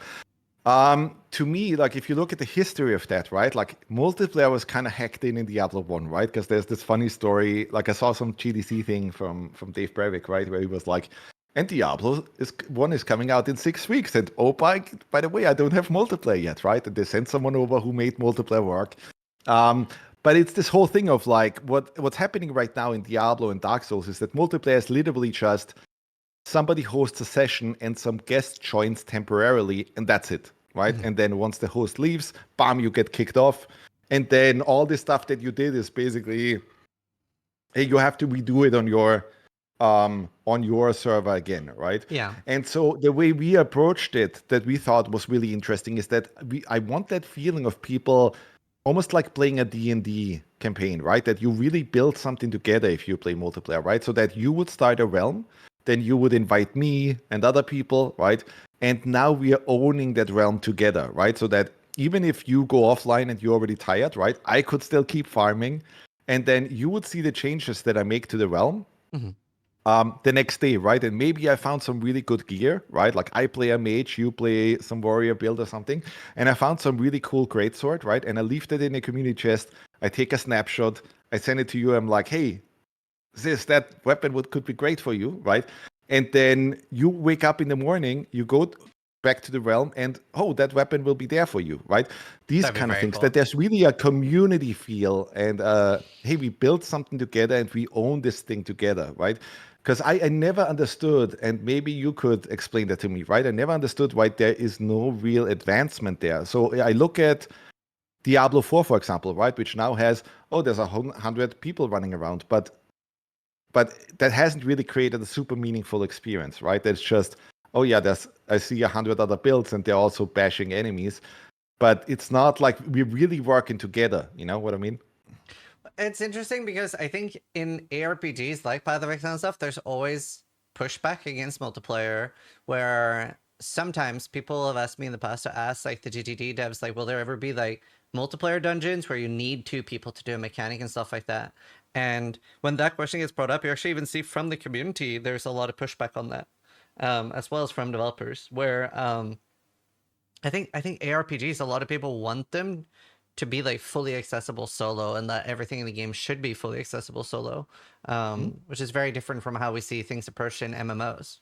To me, like if you look at the history of that, right? Like multiplayer was kind of hacked in Diablo 1, right? Because there's this funny story. Like I saw some GDC thing from Dave Brevik, right? Where he was like, and Diablo is 1 is coming out in 6 weeks. And oh, by the way, I don't have multiplayer yet, right? And they sent someone over who made multiplayer work. Um, but it's this whole thing of like what's happening right now in Diablo and Dark Souls is that multiplayer is literally just somebody hosts a session and some guest joins temporarily, and that's it, right? Mhm. And then once the host leaves, bam, you get kicked off. And then all the stuff that you did is basically, hey, you have to redo it on your server again, right? Yeah. And so the way we approached it that we thought was really interesting is that I want that feeling of people almost like playing a D&D campaign, right? That you really build something together if you play multiplayer, right? So that you would start a realm, then you would invite me and other people, right? And now we are owning that realm together, right? So that even if you go offline and you're already tired, right? I could still keep farming. And then you would see the changes that I make to the realm Mhm. the next day, right? And maybe I found some really good gear, right? Like I play a mage, you play some warrior build or something, and I found some really cool greatsword, right? And I leave it in a community chest. I take a snapshot, I send it to you. I'm like, hey, that weapon could be great for you, right? And then you wake up in the morning, you go back to the realm, and oh, that weapon will be there for you, right? These That'd be kind of very things. That cool. there's really a community feel, and hey, we built something together, and we own this thing together, right? Because I never understood, and maybe you could explain that to me, right? I never understood why there is no real advancement there. So I look at Diablo 4, for example, right, which now has, oh, there's 100 people running around, but that hasn't really created a super meaningful experience, right? That's just, oh yeah, I see 100 other builds and they're also bashing enemies, but it's not like we're really working together. You know what I mean? It's interesting because I think in ARPGs like Path of Exile and stuff, there's always pushback against multiplayer where sometimes people have asked me in the past to ask like the GTD devs, like, will there ever be like multiplayer dungeons where you need two people to do a mechanic and stuff like that? And when that question gets brought up, you actually even see from the community, there's a lot of pushback on that, as well as from developers, where I think ARPGs, a lot of people want them to be like fully accessible solo, and that everything in the game should be fully accessible solo, Hmm? which is very different from how we see things approached in MMOs.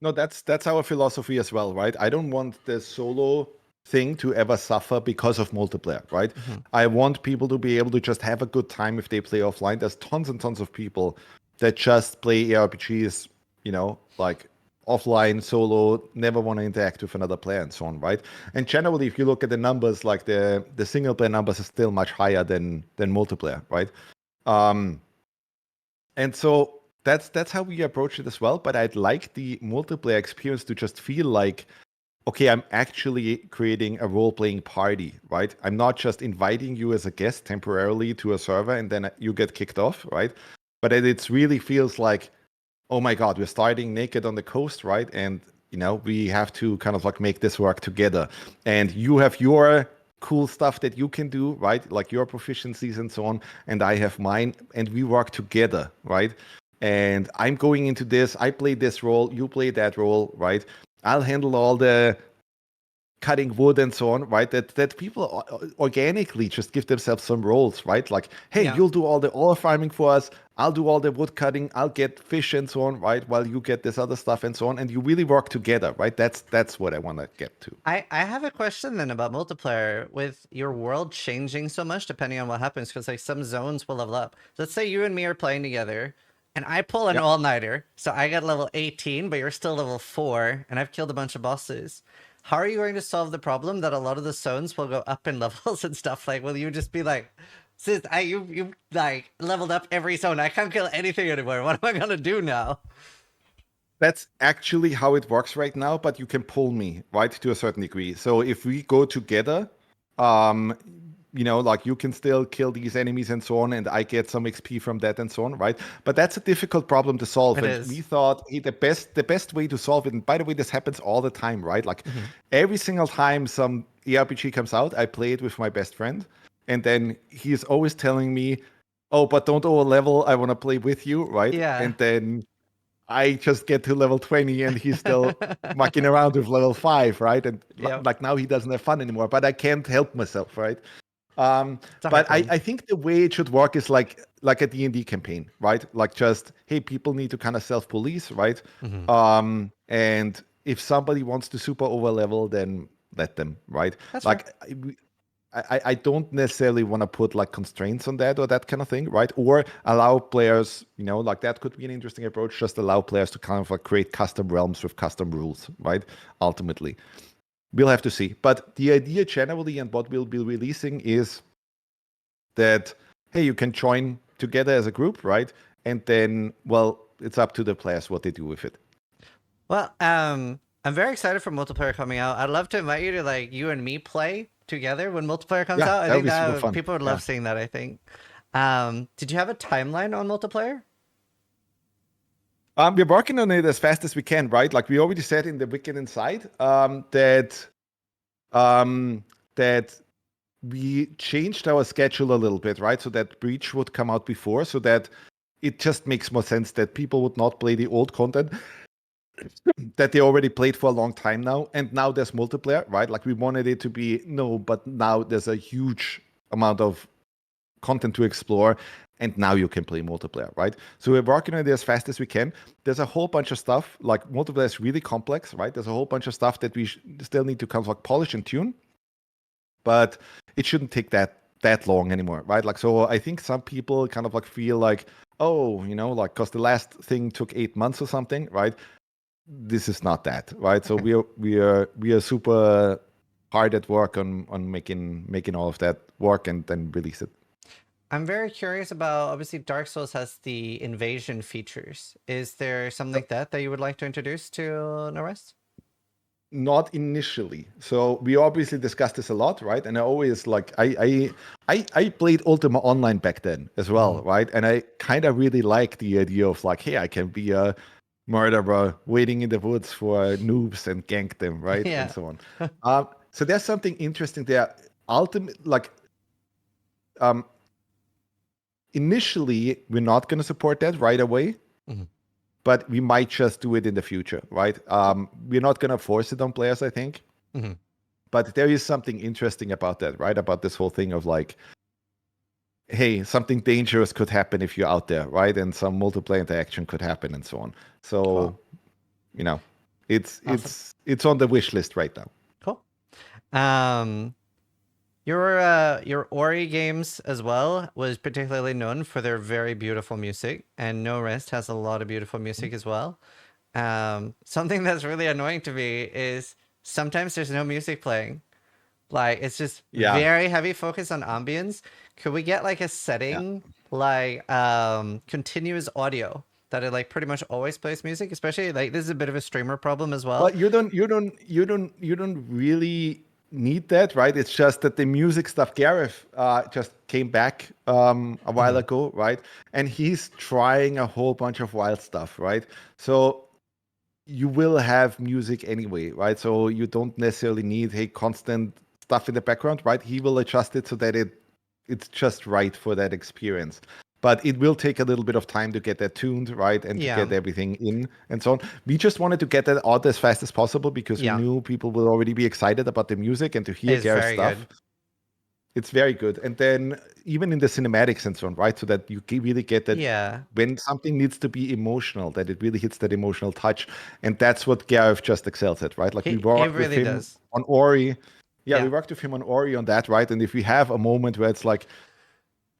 No, that's our philosophy as well, right? I don't want the solo thing to ever suffer because of multiplayer, right? Mm-hmm. I want people to be able to just have a good time if they play offline. There's tons and tons of people that just play ARPGs, like offline, solo, never want to interact with another player and so on, right? And generally, if you look at the numbers, like the single player numbers are still much higher than multiplayer, right? Um, and so that's how we approach it as well. But I'd like the multiplayer experience to just feel like, okay, I'm actually creating a role-playing party, right? I'm not just inviting you as a guest temporarily to a server and then you get kicked off, right? But it really feels like, oh my God, we're starting naked on the coast, right? And we have to kind of like make this work together. And you have your cool stuff that you can do, right? Like your proficiencies and so on, and I have mine, and we work together, right? And I'm going into this, I play this role, you play that role, right? I'll handle all the cutting wood and so on, right? That people organically just give themselves some roles, right? Like, hey, Yeah. you'll do all the oil farming for us. I'll do all the wood cutting. I'll get fish and so on, right? While you get this other stuff and so on, and you really work together, right? That's what I want to get to. I have a question then about multiplayer with your world changing so much depending on what happens, because like some zones will level up. Let's say you and me are playing together and I pull an Yeah, all-nighter, so I get level 18, but you're still level 4, and I've killed a bunch of bosses. How are you going to solve the problem that a lot of the zones will go up in levels and stuff? Like, will you just be like, sis, you like leveled up every zone. I can't kill anything anymore. What am I gonna do now? that's actually how it works right now, but you can pull me, right, to a certain degree. So if we go together, um, like you can still kill these enemies and so on, and I get some XP from that and so on, right? But that's a difficult problem to solve. It And we is. thought, hey, the best way to solve it, and by the way, this happens all the time, right? Like Mhm. every single time some ARPG comes out, I play it with my best friend, and then he is always telling me, oh, but don't over level. I want to play with you, right? Yeah. And then I just get to level 20 and he's still mucking around with level 5, right? And Yep. like now he doesn't have fun anymore, but I can't help myself, right? It's a hard But one. I think the way it should work is like a D&D campaign, right? Like just, hey, people need to kind of self-police, right? Hmm. And if somebody wants to super over level, then let them, right? That's fair. Like I don't necessarily want to put like constraints on that or that kind of thing, right? Or allow players, like that could be an interesting approach. Just allow players to kind of like create custom realms with custom rules, right? Ultimately, we'll have to see. But the idea generally and what we'll be releasing is that, hey, you can join together as a group, right? And then, well, it's up to the players what they do with it. Well, I'm very excited for multiplayer coming out. I'd love to invite you to like you and me play together when multiplayer comes Yeah, out. I that would think be super that fun. people would Yeah. love seeing that, I think. Did you have a timeline on multiplayer? We're working on it as fast as we can, right? Like we already said in the Wicked Inside, um, that we changed our schedule a little bit, right? So that Breach would come out before, so that it just makes more sense that people would not play the old content that they already played for a long time now. And now there's multiplayer, right? Like we wanted it to be, no, but now there's a huge amount of content to explore. And now you can play multiplayer, right? So we're working on it as fast as we can. There's a whole bunch of stuff, like multiplayer is really complex, right? There's a whole bunch of stuff that we still need to kind of like polish and tune, but it shouldn't take that long anymore, right? Like, so I think some people kind of like feel like, oh, like because the last thing took 8 months or something, right? This is not that, right? So Okay. we are super hard at work on making all of that work and then release it. I'm very curious about obviously Dark Souls has the invasion features. Is there something like that you would like to introduce to Norest? Not initially. So we obviously discussed this a lot, right? And I always like I played Ultima Online back then as well, Mhm. right? And I kind of really like the idea of like, hey, I can be a murderer waiting in the woods for noobs and gank them, right? And Yeah. so on. So there's something interesting there. Ultimate like um initially we're not going to support that right away, Mhm. but we might just do it in the future, right? Cool. We're not going to force it on players, I think. Mhm. But there is something interesting about that, right? About this whole thing of like, hey, something dangerous could happen if you're out there, right? And some multiplayer interaction could happen and so on. Cool. So, you know, it's Awesome. it's it's on the wish list right now. Cool. Um, your Ori games as well was particularly known for their very beautiful music, and No Rest has a lot of beautiful music as well. Something that's really annoying to me is sometimes there's no music playing. Like it's just Yeah, very heavy focus on ambience. Could we get like a yeah. setting like continuous audio that it like pretty much always plays music? Especially like this is a bit of a streamer problem as well. Well, you don't really need that, right? It's just that the music stuff. Gareth just came back a while Hmm. ago, right? And he's trying a whole bunch of wild stuff, right? So you will have music anyway, right? So you don't necessarily need constant stuff in the background, right? He will adjust it so that it's just right for that experience. But it will take a little bit of time to get that tuned, right? And to get Yeah. everything in and so on. We just wanted to get that out as fast as possible because we Yeah. knew people will already be excited about the music and to hear It's Gareth's very stuff. good. It's very good. And then even in the cinematics and so on, right? So that you really get that Yeah. when something needs to be emotional, that it really hits that emotional touch. And that's what Gareth just excels at, right? Like we He worked with really him does. on Ori. Yeah, we Yeah. worked with him on Ori on that, right? And if we have a moment where it's like,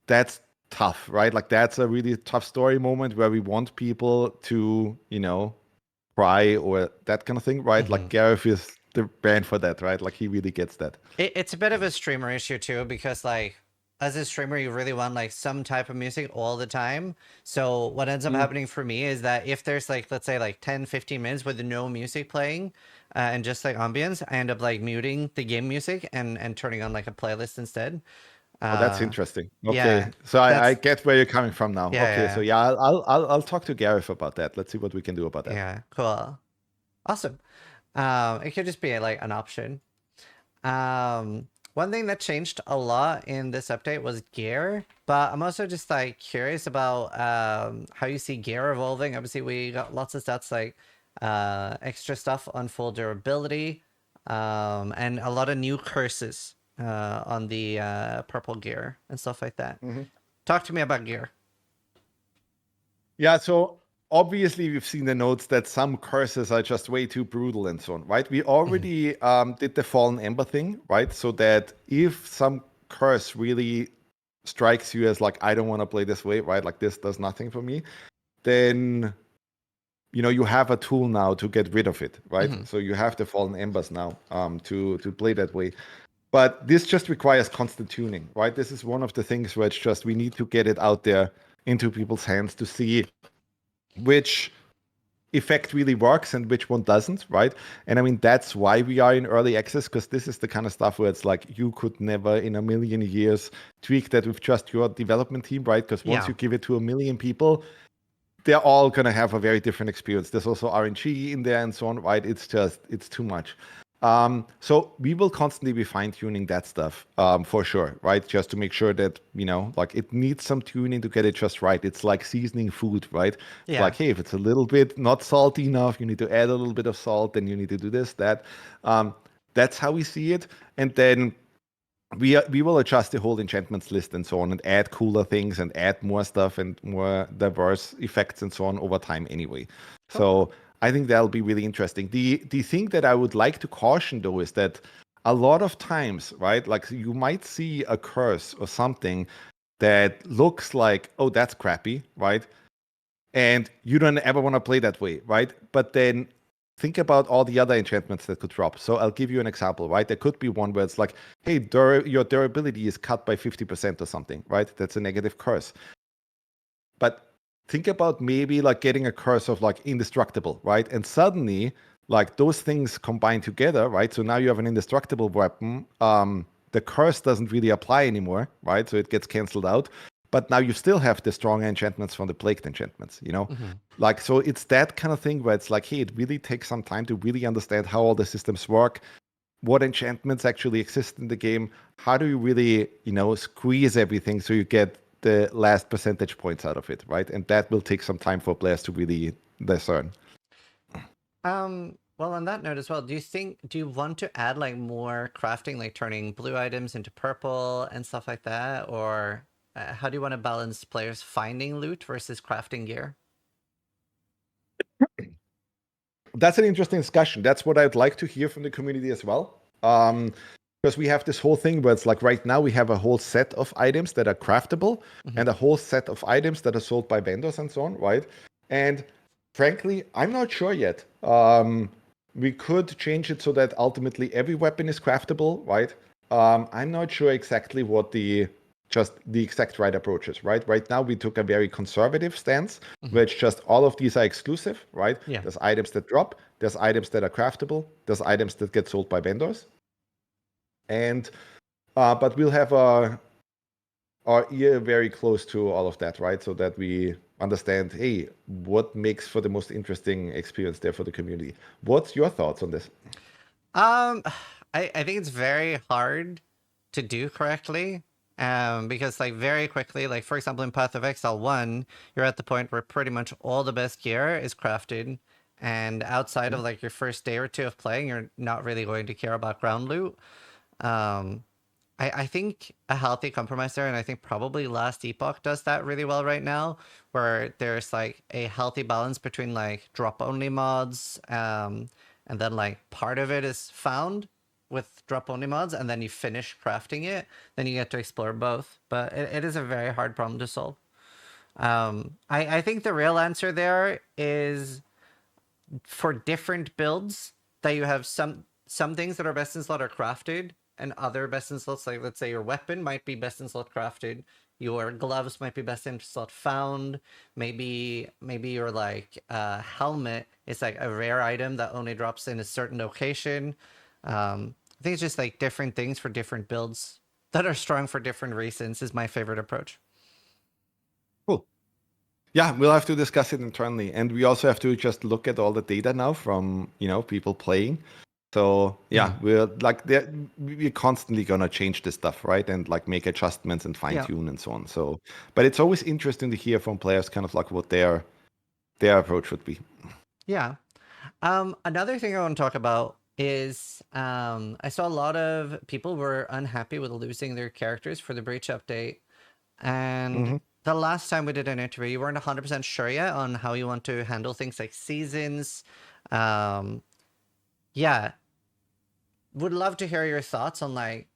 that's tough, right? Like that's a really tough story moment where we want people to, cry or that kind of thing, right? Like Hmm. Gareth is the man for that, right? Like he really gets that. It's a bit of a streamer issue too because like as a streamer you really want like some type of music all the time. So what ends up Mm. happening for me is that if there's like let's say like 10, 15 minutes with no music playing and just like ambience, I end up like muting the game music and turning on like a playlist instead. Oh, that's Uh interesting. Okay, yeah, so I that's get where you're coming from now. yeah, Okay, so yeah, yeah, I'll talk to Gareth about that. Let's see what we can do about that. yeah, cool. Awesome. It could just be like an option. Um, One thing that changed a lot in this update was gear, but I'm also just like curious about how you see gear evolving. Obviously, we got lots of stats like extra stuff on full durability, and a lot of new curses on the purple gear and stuff like that. Talk to me about gear. Yeah, so obviously we've seen the notes that some curses are just way too brutal and so on, right? We already did the Fallen Ember thing, right? So that if some curse really strikes you as like, I don't want to play this way, right? Like this does nothing for me, then you have a tool now to get rid of it, right? So you have the Fallen Embers now to play that way. But this just requires constant tuning, right? This is one of the things where it's just we need to get it out there into people's hands to see which effect really works and which one doesn't, right? And I mean, that's why we are in early access, because this is the kind of stuff where it's like you could never in a million years tweak that with just your development team, right? Because once you give it to a million people, they're all going to have a very different experience. There's also RNG in there and so on, right? It's too much. So we will constantly be fine-tuning that stuff for sure, right? Just to make sure that, like it needs some tuning to get it just right. It's like seasoning food, right? It's like, hey, if it's a little bit not salty enough, you need to add a little bit of salt, then you need to do this, that. That's how we see it. And then we will adjust the whole enchantments list and so on and add cooler things and add more stuff and more diverse effects and so on over time anyway. So I think that'll be really interesting. The thing that I would like to caution though is that a lot of times, right, like you might see a curse or something that looks like, oh, that's crappy, right? And you don't ever want to play that way, right? But then think about all the other enchantments that could drop. So I'll give you an example, right? There could be one where it's like, hey, your durability is cut by 50% or something, right? That's a negative curse. But think about maybe like getting a curse of like indestructible, right? And suddenly, like those things combine together, right? So now you have an indestructible weapon. The curse doesn't really apply anymore, right? So it gets canceled out. But now you still have the strong enchantments from the plagued enchantments, Like, so it's that kind of thing where it's like, hey, it really takes some time to really understand how all the systems work, what enchantments actually exist in the game, how do you really, squeeze everything so you get the last percentage points out of it, right? And that will take some time for players to really discern. Well, on that note as well, do you want to add like more crafting, like turning blue items into purple and stuff like that? Or how do you want to balance players finding loot versus crafting gear? That's an interesting discussion. That's what I'd like to hear from the community as well. Because we have this whole thing where it's like right now we have a whole set of items that are craftable and a whole set of items that are sold by vendors and so on, right? And frankly, I'm not sure yet. We could change it so that ultimately every weapon is craftable, right? I'm not sure exactly what the exact right approach is, right? Right now we took a very conservative stance, where it's just all of these are exclusive, right? Yeah. There's items that drop, there's items that are craftable, there's items that get sold by vendors. And but we'll have our ear very close to all of that, right? So that we understand, hey, what makes for the most interesting experience there for the community. What's your thoughts on this? I think it's very hard to do correctly. Because like very quickly, like for example in Path of Exile 1, you're at the point where pretty much all the best gear is crafted. And outside of like your first day or two of playing, you're not really going to care about ground loot. Um, I think a healthy compromise there, and I think probably Last Epoch does that really well right now, where there's like a healthy balance between like drop only mods, and then like part of it is found with drop only mods, and then you finish crafting it, then you get to explore both. But it is a very hard problem to solve. I think the real answer there is for different builds that you have some things that are best in slot are crafted and other best in slots, like let's say your weapon might be best in slot crafted, your gloves might be best in slot found, maybe your like helmet is like a rare item that only drops in a certain location. I think it's just like different things for different builds that are strong for different reasons is my favorite approach. Cool. Yeah, we'll have to discuss it internally, and we also have to just look at all the data now from people playing. So yeah, Mhm. we're constantly gonna change this stuff, right? And like make adjustments and fine Yeah. tune and so on. So, but it's always interesting to hear from players kind of like what their approach would be. Yeah. Another thing I want to talk about is I saw a lot of people were unhappy with losing their characters for the Breach update. And Hmm. the last time we did an interview, you weren't 100% sure yet on how you want to handle things like seasons. Um, yeah, would love to hear your thoughts on like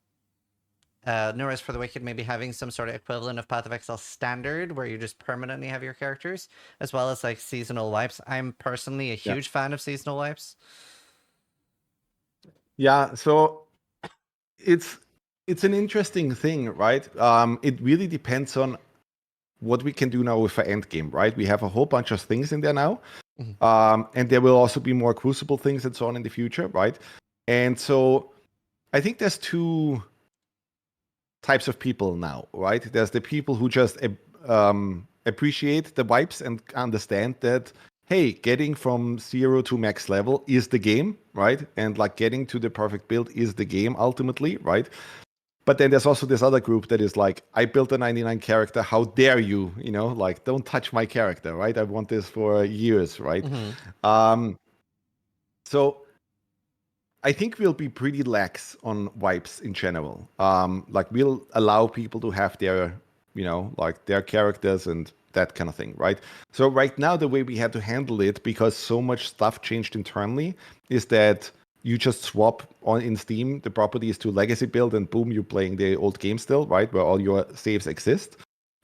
No Rest for the Wicked maybe having some sort of equivalent of Path of Exile standard where you just permanently have your characters, as well as like seasonal wipes. I'm personally a Yeah. huge fan of seasonal wipes. Yeah. So it's it's an interesting thing, right? It really depends on what we can do now with our end game, right? We have a whole bunch of things in there now. Mhm. And there will also be more Crucible things and so on in the future, right? And so I think there's two types of people now, right? There's the people who just appreciate the wipes and understand that, hey, getting from 0 to max level is the game, right? And like getting to the perfect build is the game ultimately, right? But then there's also this other group that is like, I built a 99 character. How dare you? You know, like, don't touch my character, right? I want this for years, right? Mm-hmm. Um, so I think we'll be pretty lax on wipes in general. Like we'll allow people to have their, like their characters and that kind of thing, right? So right now, the way we had to handle it, because so much stuff changed internally, is that you just swap on in Steam the properties to legacy build, and boom, you're playing the old game still, right? Where all your saves exist.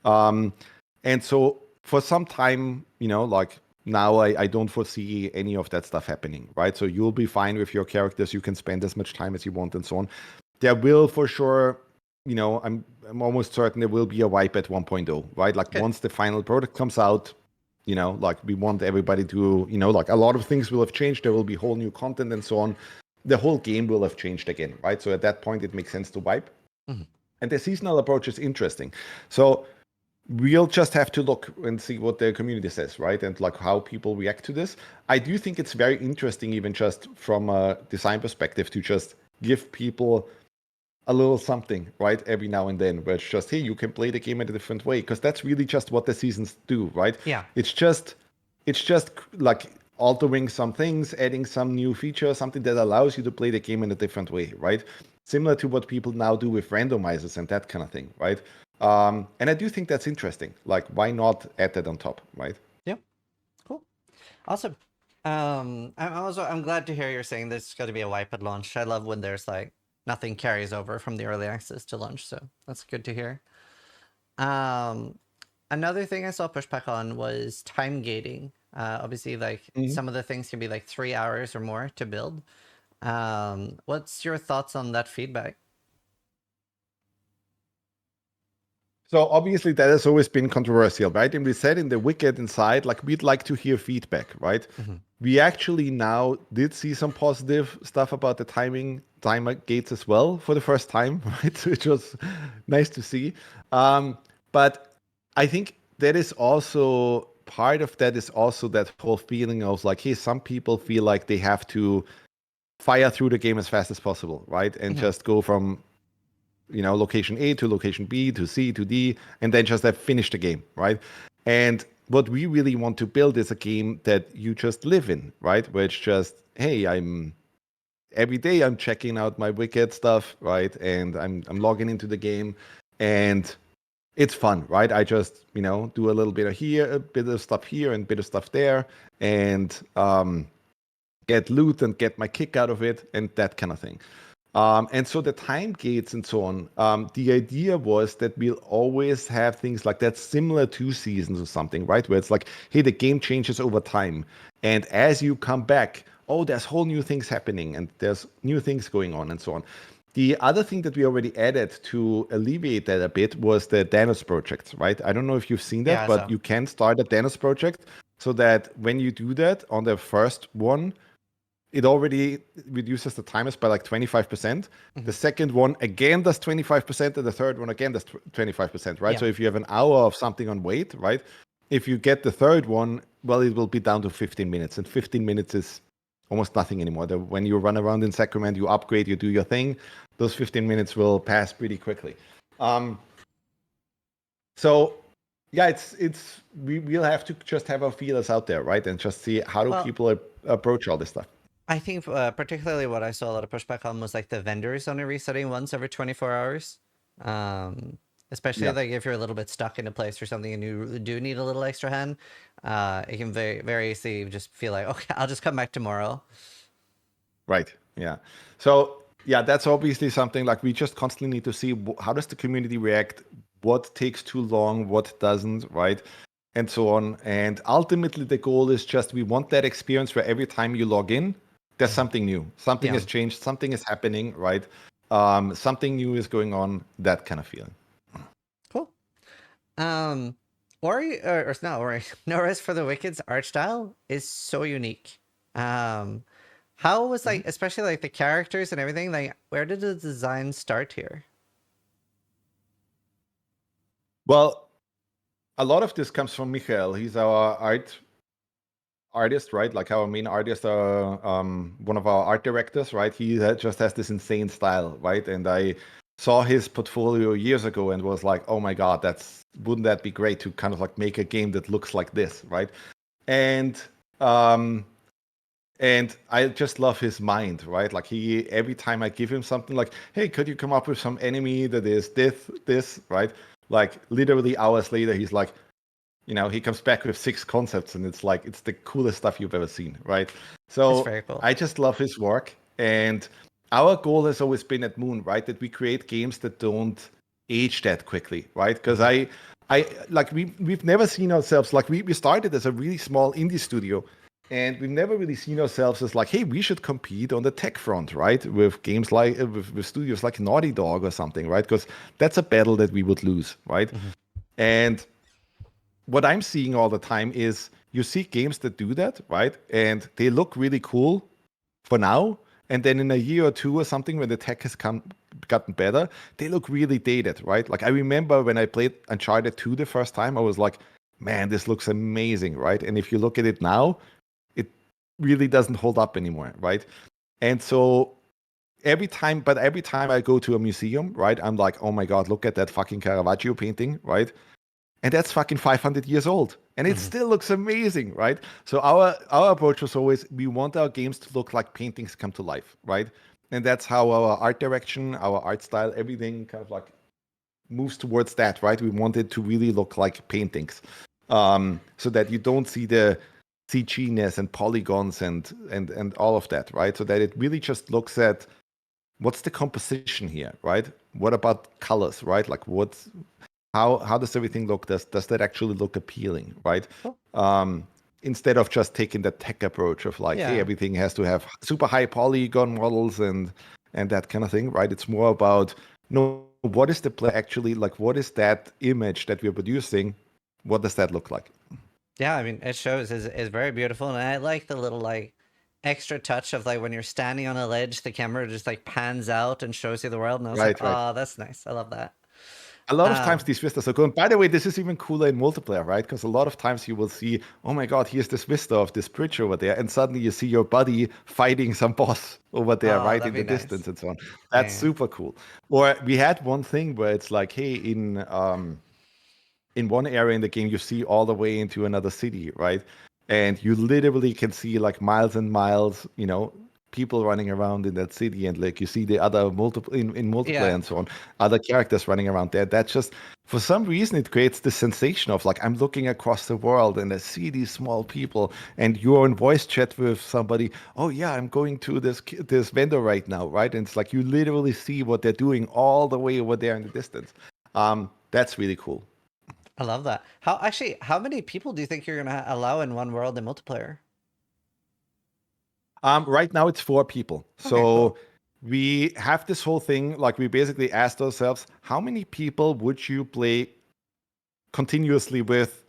Um, and so for some time, like now I don't foresee any of that stuff happening, right? So you'll be fine with your characters. You can spend as much time as you want and so on. There will for sure, I'm almost certain there will be a wipe at 1.0, right? Like Good. once the final product comes out, like we want everybody to, like a lot of things will have changed. There will be whole new content and so on. The whole game will have changed again, right? So at that point, it makes sense to wipe. Mm-hmm. And the seasonal approach is interesting. So we'll just have to look and see what the community says, right? And like how people react to this. I do think it's very interesting, even just from a design perspective, to just give people a little something, right? Every now and then, where it's just, hey, you can play the game in a different way. Because that's really just what the seasons do, right? Yeah. It's just like altering some things, adding some new feature, something that allows you to play the game in a different way, right? Similar to what people now do with randomizers and that kind of thing, right? And I do think that's interesting. Like, why not add that on top, right? Yeah. Cool. Awesome. I'm glad to hear you're saying there's got to be a wipe at launch. I love when there's like nothing carries over from the early access to launch, so that's good to hear. Um, Another thing I saw pushback on was time gating. Obviously, like Mhm. some of the things can be like 3 hours or more to build. What's your thoughts on that feedback? So obviously that has always been controversial, right? And we said in the Wicked inside, like we'd like to hear feedback, right? Mm-hmm. We actually now did see some positive stuff about the timer gates as well for the first time, right? Which was nice to see. But I think that is also part of that is also that whole feeling of like, hey, some people feel like they have to fire through the game as fast as possible, right? And Mm-hmm. just go from location A to location B to C to D, and then just have finished the game, right? And what we really want to build is a game that you just live in, right? Where it's just, hey, every day I'm checking out my Wicked stuff, right? And I'm logging into the game, and it's fun, right? I just do a little bit of here, a bit of stuff here, and a bit of stuff there, and get loot and get my kick out of it, and that kind of thing. And so the time gates and so on, the idea was that we'll always have things like that similar to seasons or something, right? Where it's like, hey, the game changes over time. And as you come back, oh, there's whole new things happening and there's new things going on and so on. The other thing that we already added to alleviate that a bit was the Danos project, right? I don't know if you've seen that, Yeah, but so you can start a Danos project so that when you do that on the first one, it already reduces the timers by like 25%. mm-hmm. The second one again does 25%, and the third one again does 25%, right? Yeah. So if you have an hour of something on wait, right? If you get the third one, well, it will be down to 15 minutes, and 15 minutes is almost nothing anymore. When you run around in Sacrament, you upgrade, you do your thing. Those 15 minutes will pass pretty quickly. So yeah, we'll have to just have our feelers out there, right, and just see how do people approach all this stuff. I think particularly what I saw a lot of pushback on was like the vendors only resetting once every 24 hours. Especially like if you're a little bit stuck in a place or something and you do need a little extra hand, it can very easily just feel like, okay, I'll just come back tomorrow. Right. Yeah. So yeah, that's obviously something like we just constantly need to see how does the community react, what takes too long, what doesn't, right? And so on. And ultimately the goal is just we want that experience where every time you log in, there's something new. Something has changed, something is happening, right? Something new is going on, that kind of feeling. Cool. Ori, or not Ori, No Rest for the Wicked's art style is so unique. How was like, especially like the characters and everything, like where did the design start here? Well, a lot of this comes from Michael. He's our artist, right? Like our main artist, one of our art directors, right? He just has this insane style, right? And I saw his portfolio years ago and was like, oh my God, wouldn't that be great to kind of like make a game that looks like this, right? And I just love his mind, right? Like every time I give him something like, hey, could you come up with some enemy that is this, right? Like literally hours later, he's like, he comes back with 6 concepts and it's like, it's the coolest stuff you've ever seen, right? So very cool. I just love his work. And our goal has always been at Moon, right? That we create games that don't age that quickly, right? Because we've never seen ourselves, like we started as a really small indie studio and we've never really seen ourselves as like, hey, we should compete on the tech front, right? With games like, with studios like Naughty Dog or something, right? Because that's a battle that we would lose, right? And what I'm seeing all the time is you see games that do that, right? And they look really cool for now. And then in a year or two or something, when the tech has gotten better, they look really dated, right? Like I remember when I played Uncharted 2 the first time, I was like, man, this looks amazing, right? And if you look at it now, it really doesn't hold up anymore, right? And so every time I go to a museum, right, I'm like, oh my God, look at that fucking Caravaggio painting, right? And that's fucking 500 years old and it still looks amazing, right? So our approach was always we want our games to look like paintings come to life, right? And that's how our art direction, our art style, everything kind of like moves towards that, right? We want it to really look like paintings, so that you don't see the CG-ness and polygons and all of that, right? So that it really just looks at what's the composition here, right? What about colors, right? Like how does everything look? Does that actually look appealing, right? Instead of just taking the tech approach of like, hey, everything has to have super high polygon models and that kind of thing, right? It's more about what is the play actually like? What is that image that we're producing? What does that look like? Yeah, I mean, it shows is very beautiful, and I like the little like extra touch of like when you're standing on a ledge, the camera just like pans out and shows you the world, and I was like, Right. oh, that's nice. I love that. A lot of times these vistas are cool. And by the way, this is even cooler in multiplayer, right? Because a lot of times you will see, oh my God, here's this vista of this bridge over there. And suddenly you see your buddy fighting some boss over there, right in the distance and so on. That's super cool. Or we had one thing where it's like, hey, in one area in the game, you see all the way into another city, right? And you literally can see like miles and miles, people running around in that city, and like you see the other multiple in multiplayer and so on, other characters running around there. That just for some reason it creates this sensation of like I'm looking across the world and I see these small people, and you're in voice chat with somebody. Oh yeah, I'm going to this vendor right now, right? And it's like you literally see what they're doing all the way over there in the distance. That's really cool. I love that. How many people do you think you're gonna allow in one world in multiplayer? Right now it's 4 people. Okay, So cool. we have this whole thing, like we basically asked ourselves, how many people would you play continuously with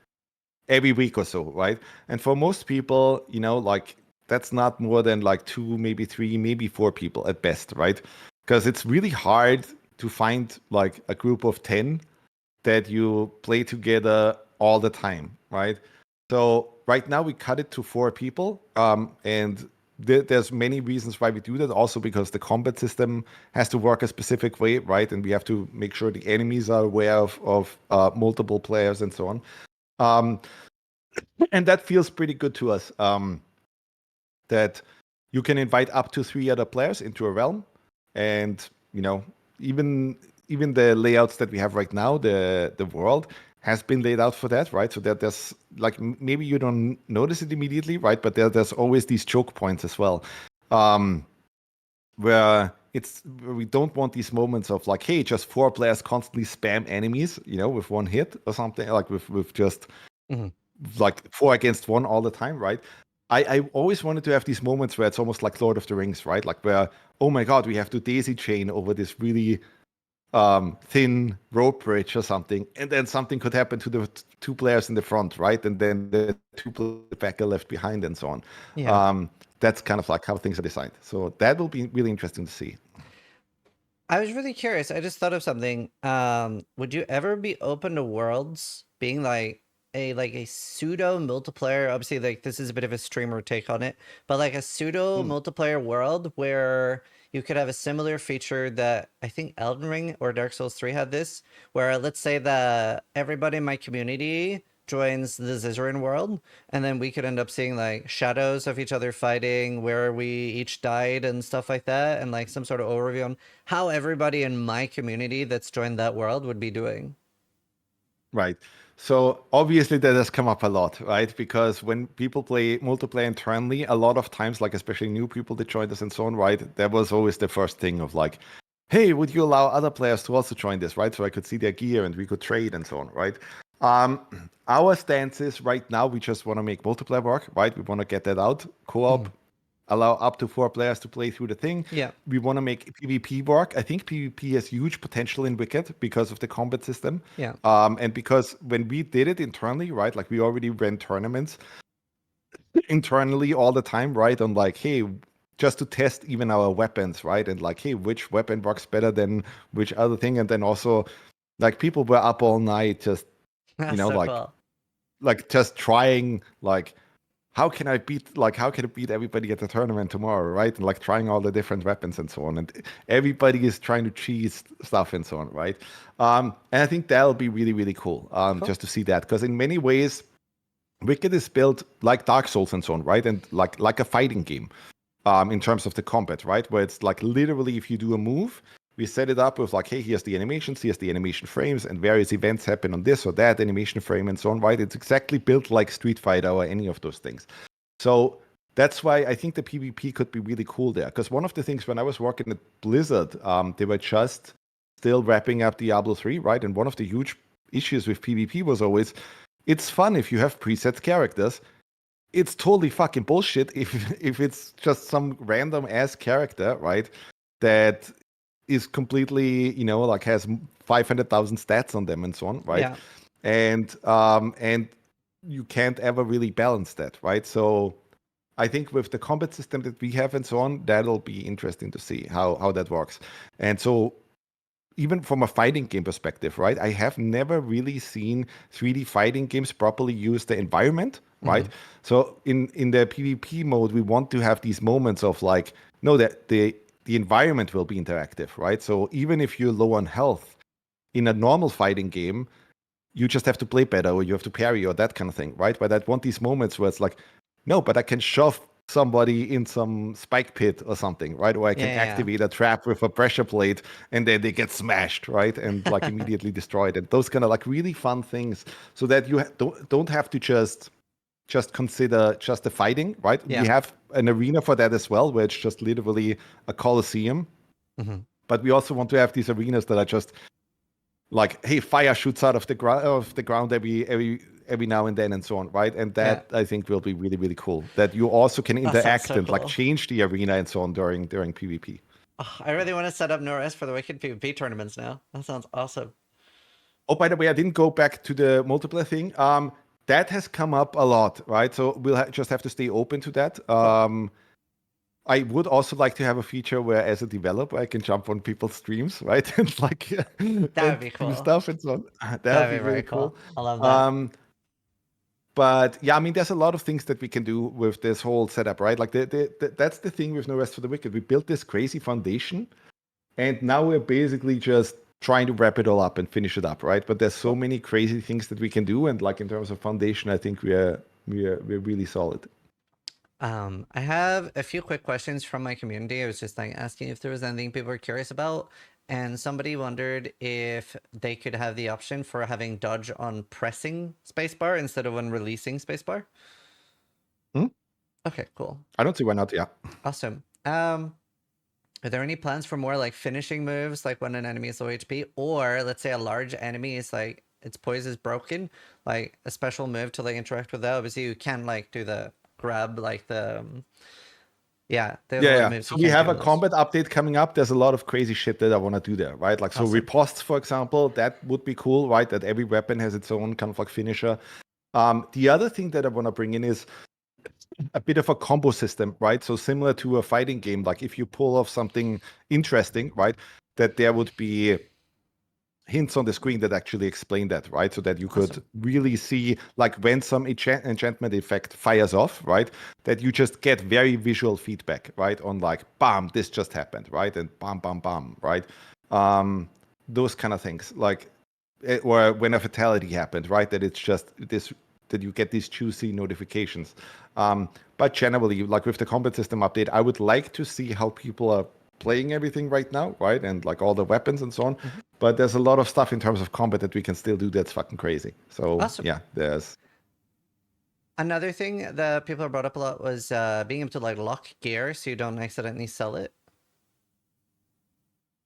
every week or so, right? And for most people, like that's not more than like 2, maybe 3, maybe 4 people at best, right? Because it's really hard to find like a group of 10 that you play together all the time, right? So right now we cut it to 4 people, and there's many reasons why we do that. Also because the combat system has to work a specific way, right? And we have to make sure the enemies are aware of multiple players and so on. Um, and that feels pretty good to us. That you can invite up to 3 other players into a realm, and even the layouts that we have right now, the world has been laid out for that, right? So that there's like maybe you don't notice it immediately, right? But there's always these choke points as well, where we don't want these moments of like, hey, just 4 players constantly spam enemies, with one hit or something, like with just like 4 against 1 all the time, right? I always wanted to have these moments where it's almost like Lord of the Rings, right? Like where, oh my God, we have to daisy chain over this really thin rope bridge or something, and then something could happen to the 2 players in the front, right? And then the 2 players back are left behind and so on. Yeah. That's kind of like how things are designed. So that will be really interesting to see. I was really curious. I just thought of something. Would you ever be open to worlds being like a pseudo multiplayer? Obviously, like this is a bit of a streamer take on it, but like a pseudo Hmm. multiplayer world where you could have a similar feature that I think Elden Ring or Dark Souls 3 had this, where let's say that everybody in my community joins the Zizaran world, and then we could end up seeing like shadows of each other fighting, where we each died and stuff like that, and like some sort of overview on how everybody in my community that's joined that world would be doing. Right. So obviously that has come up a lot, right? Because when people play multiplayer internally, a lot of times, like especially new people that joined us and so on, right? That was always the first thing of like, hey, would you allow other players to also join this, right? So I could see their gear and we could trade and so on, right? Um, our stance is right now we just want to make multiplayer work, right? We want to get that out, co-op, Mhm. allow up to 4 players to play through the thing. Yeah. We want to make PvP work. I think PvP has huge potential in Wicked because of the combat system. Yeah. And because when we did it internally, right, like we already ran tournaments internally all the time, right, on like, hey, just to test even our weapons, right, and like, hey, which weapon works better than which other thing, and then also like people were up all night just That's so like cool. just trying like how can I beat everybody at the tournament tomorrow, right? And like trying all the different weapons and so on. And everybody is trying to cheese stuff and so on, right? And I think that'll be really, really cool, Cool. just to see that. Because in many ways, Wicked is built like Dark Souls and so on, right? And like a fighting game, in terms of the combat, right? Where it's like literally if you do a move, we set it up with like, hey, here's the animations, here's the animation frames, and various events happen on this or that animation frame and so on, right? It's exactly built like Street Fighter or any of those things. So that's why I think the PvP could be really cool there. Because one of the things when I was working at Blizzard, they were just still wrapping up Diablo 3, right? And one of the huge issues with PvP was always it's fun if you have preset characters. It's totally fucking bullshit if it's just some random ass character, right? That is completely, like has 500,000 stats on them and so on, right? Yeah. And you can't ever really balance that, right? So I think with the combat system that we have and so on, that'll be interesting to see how that works. And so even from a fighting game perspective, right? I have never really seen 3D fighting games properly use the environment, right? Mhm. So in the PvP mode, we want to have these moments of like, no, that the environment will be interactive, right? So even if you're low on health in a normal fighting game, you just have to play better or you have to parry or that kind of thing, right? But I want these moments where it's like, no, but I can shove somebody in some spike pit or something, right? Or I can Yeah. activate a trap with a pressure plate and then they get smashed, right? And like Yeah. immediately destroyed. And those kind of like really fun things so that you don't have to just consider just the fighting, right? We Yeah. have an arena for that as well, where it's just literally a coliseum. Mhm. But we also want to have these arenas that are just like, hey, fire shoots out of the ground every now and then and so on, right? And Yeah. that I think will be really, really cool. That you also can That sounds interact so and like cool. change the arena and so on during PvP. Oh, I really want to set up Norris for the Wicked PvP tournaments now. That sounds awesome. Oh, by the way, I didn't go back to the multiplayer thing. That has come up a lot, right? So we'll just have to stay open to that. Cool. I would also like to have a feature where, as a developer, I can jump on people's streams, right, and like That would and be do cool. stuff and so on. That That would would be be really very cool. cool. I love that. Um, But yeah, I mean, there's a lot of things that we can do with this whole setup, right? Like that's the thing with No Rest for the Wicked. We built this crazy foundation, and now we're basically just trying to wrap it all up and finish it up, right? But there's so many crazy things that we can do, and like in terms of foundation, I think we're really solid. I have a few quick questions from my community. I was just like asking if there was anything people were curious about, and somebody wondered if they could have the option for having dodge on pressing spacebar instead of when releasing spacebar. Hmm? Okay, cool. I don't see why not. Yeah. Awesome. Are there any plans for more like finishing moves, like when an enemy is low HP, or let's say a large enemy is like its poise is broken, like a special move to like interact with that? Obviously, you can like do the grab, like the yeah, there's a lot of moves So you we can't do have a on those. combat update coming up. There's a lot of crazy shit that I want to do there, right? Like, so Awesome. riposts, for example, that would be cool, right? That every weapon has its own kind of like finisher. The other thing that I want to bring in is a bit of a combo system, right? So similar to a fighting game, like if you pull off something interesting, right, that there would be hints on the screen that actually explain that, right? So that you could Awesome. really see, like when some enchantment effect fires off, right? That you just get very visual feedback, right? On like, bam, this just happened, right? And bam, bam, bam, right? Those kind of things, like, or when a fatality happened, right? That it's just this, that you get these juicy notifications. But generally, like with the combat system update, I would like to see how people are playing everything right now, right? And like all the weapons and so on. Mhm. But there's a lot of stuff in terms of combat that we can still do that's fucking crazy. So Awesome. yeah, there's Another thing that people have brought up a lot was being able to like lock gear so you don't accidentally sell it.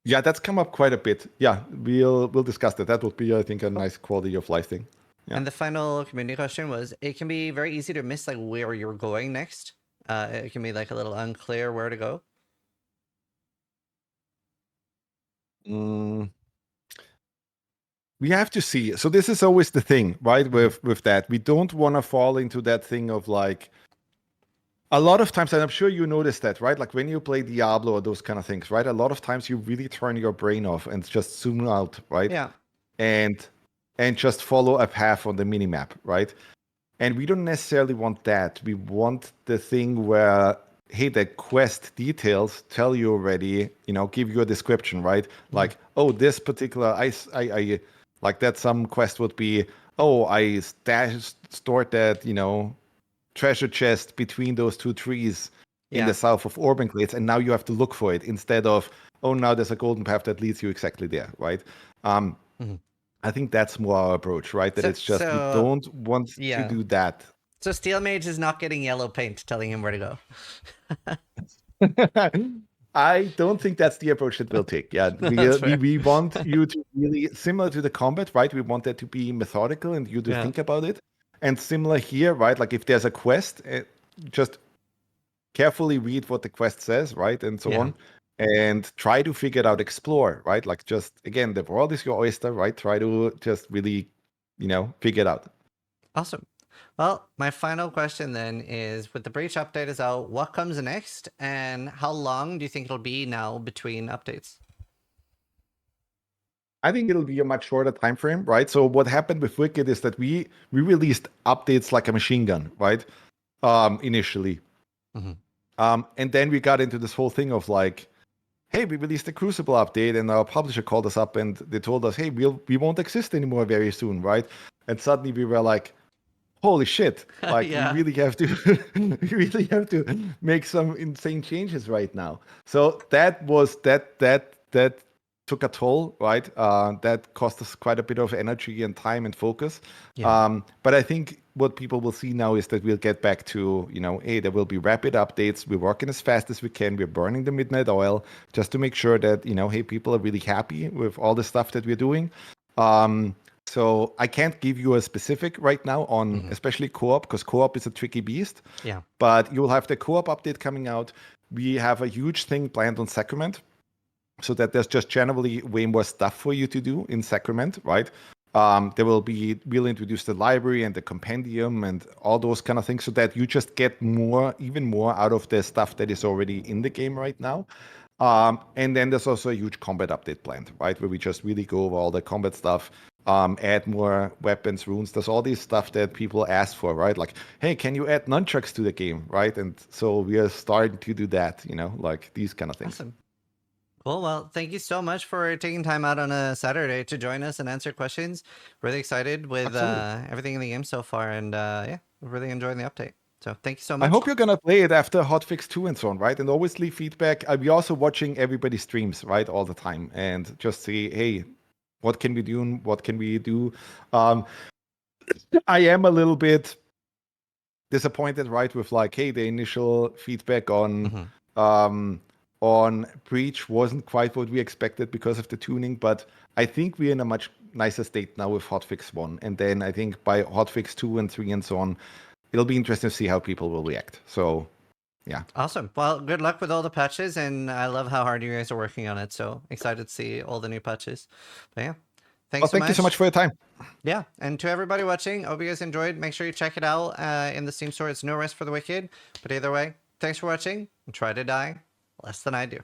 yeah, that's come up quite a bit. Yeah, we'll discuss that. That would be, I think, a nice quality of life thing. Yeah. And the final community question was: it can be very easy to miss like where you're going next. It can be like a little unclear where to go. Mm, we have to see. So this is always the thing, right? With that, we don't want to fall into that thing of like, a lot of times, and I'm sure you notice that, right? Like when you play Diablo or those kind of things, right? A lot of times you really turn your brain off and just zoom out, right? Yeah. And just follow a path on the minimap, right? And we don't necessarily want that. We want the thing where, hey, the quest details tell you already, give you a description, right? Like, oh, this particular, I like that some quest would be, oh, I stored that, treasure chest between those two trees in Yeah. the south of Orbanglades, and now you have to look for it instead of, oh, now there's a golden path that leads you exactly there, right? Mhm. I think that's more our approach, right? That So it's just we so don't want to yeah. do that. So Steel Mage is not getting yellow paint telling him where to go. I don't think that's the approach that we'll take. Yeah, That's fair. we want you to really, similar to the combat, right? We want that to be methodical and you to Yeah. think about it. And similar here, right? Like if there's a quest, just carefully read what the quest says, right? And so Yeah. on. And try to figure it out, explore, right? Like just, again, the world is your oyster, right? Try to just really, figure it out. Awesome. Well, my final question then is with the breach update is out, what comes next and how long do you think it'll be now between updates? I think it'll be a much shorter time frame, right? So what happened with Wicked is that we released updates like a machine gun, right? Initially. Mhm. And then we got into this whole thing of like, hey, we released a Crucible update, and our publisher called us up and they told us, hey, we won't exist anymore very soon, right? And suddenly we were like, holy shit, like we Yeah. really have to we really have to make some insane changes right now. So that took a toll, right? That cost us quite a bit of energy and time and focus. Yeah. But I think what people will see now is that we'll get back to, hey, there will be rapid updates. We're working as fast as we can. We're burning the midnight oil just to make sure that, hey, people are really happy with all the stuff that we're doing. So I can't give you a specific right now on especially co-op, because co-op is a tricky beast. Yeah. But you'll have the co-op update coming out. We have a huge thing planned on Sacrament, so that there's just generally way more stuff for you to do in Sacrament, right? We'll introduce the library and the compendium and all those kind of things, so that you just get even more out of the stuff that is already in the game right now. And then there's also a huge combat update planned, right? Where we just really go over all the combat stuff, add more weapons, runes. There's all this stuff that people ask for, right? Like, hey, can you add nunchucks to the game, right? And so we are starting to do that, like these kind of things. Awesome. Cool. Well, thank you so much for taking time out on a Saturday to join us and answer questions. Really excited with everything in the game so far, and yeah, really enjoying the update. So thank you so I much. hope you're gonna play it after Hotfix 2 and so on, right? And always leave feedback. We're also watching everybody's streams, right, all the time, and just say, hey, what can we do? What can we do? I am a little bit disappointed, right, with like, hey, the initial feedback on Breach wasn't quite what we expected because of the tuning, but I think we're in a much nicer state now with Hotfix 1, and then I think by Hotfix 2 and 3 and so on, it'll be interesting to see how people will react. So, yeah. Awesome. Well, good luck with all the patches, and I love how hard you guys are working on it. So excited to see all the new patches. But yeah, thanks Thank you so much for your time. Yeah, and to everybody watching, hope you guys enjoyed. Make sure you check it out in the Steam store. It's No Rest for the Wicked. But either way, thanks for watching, and try to die less than I do.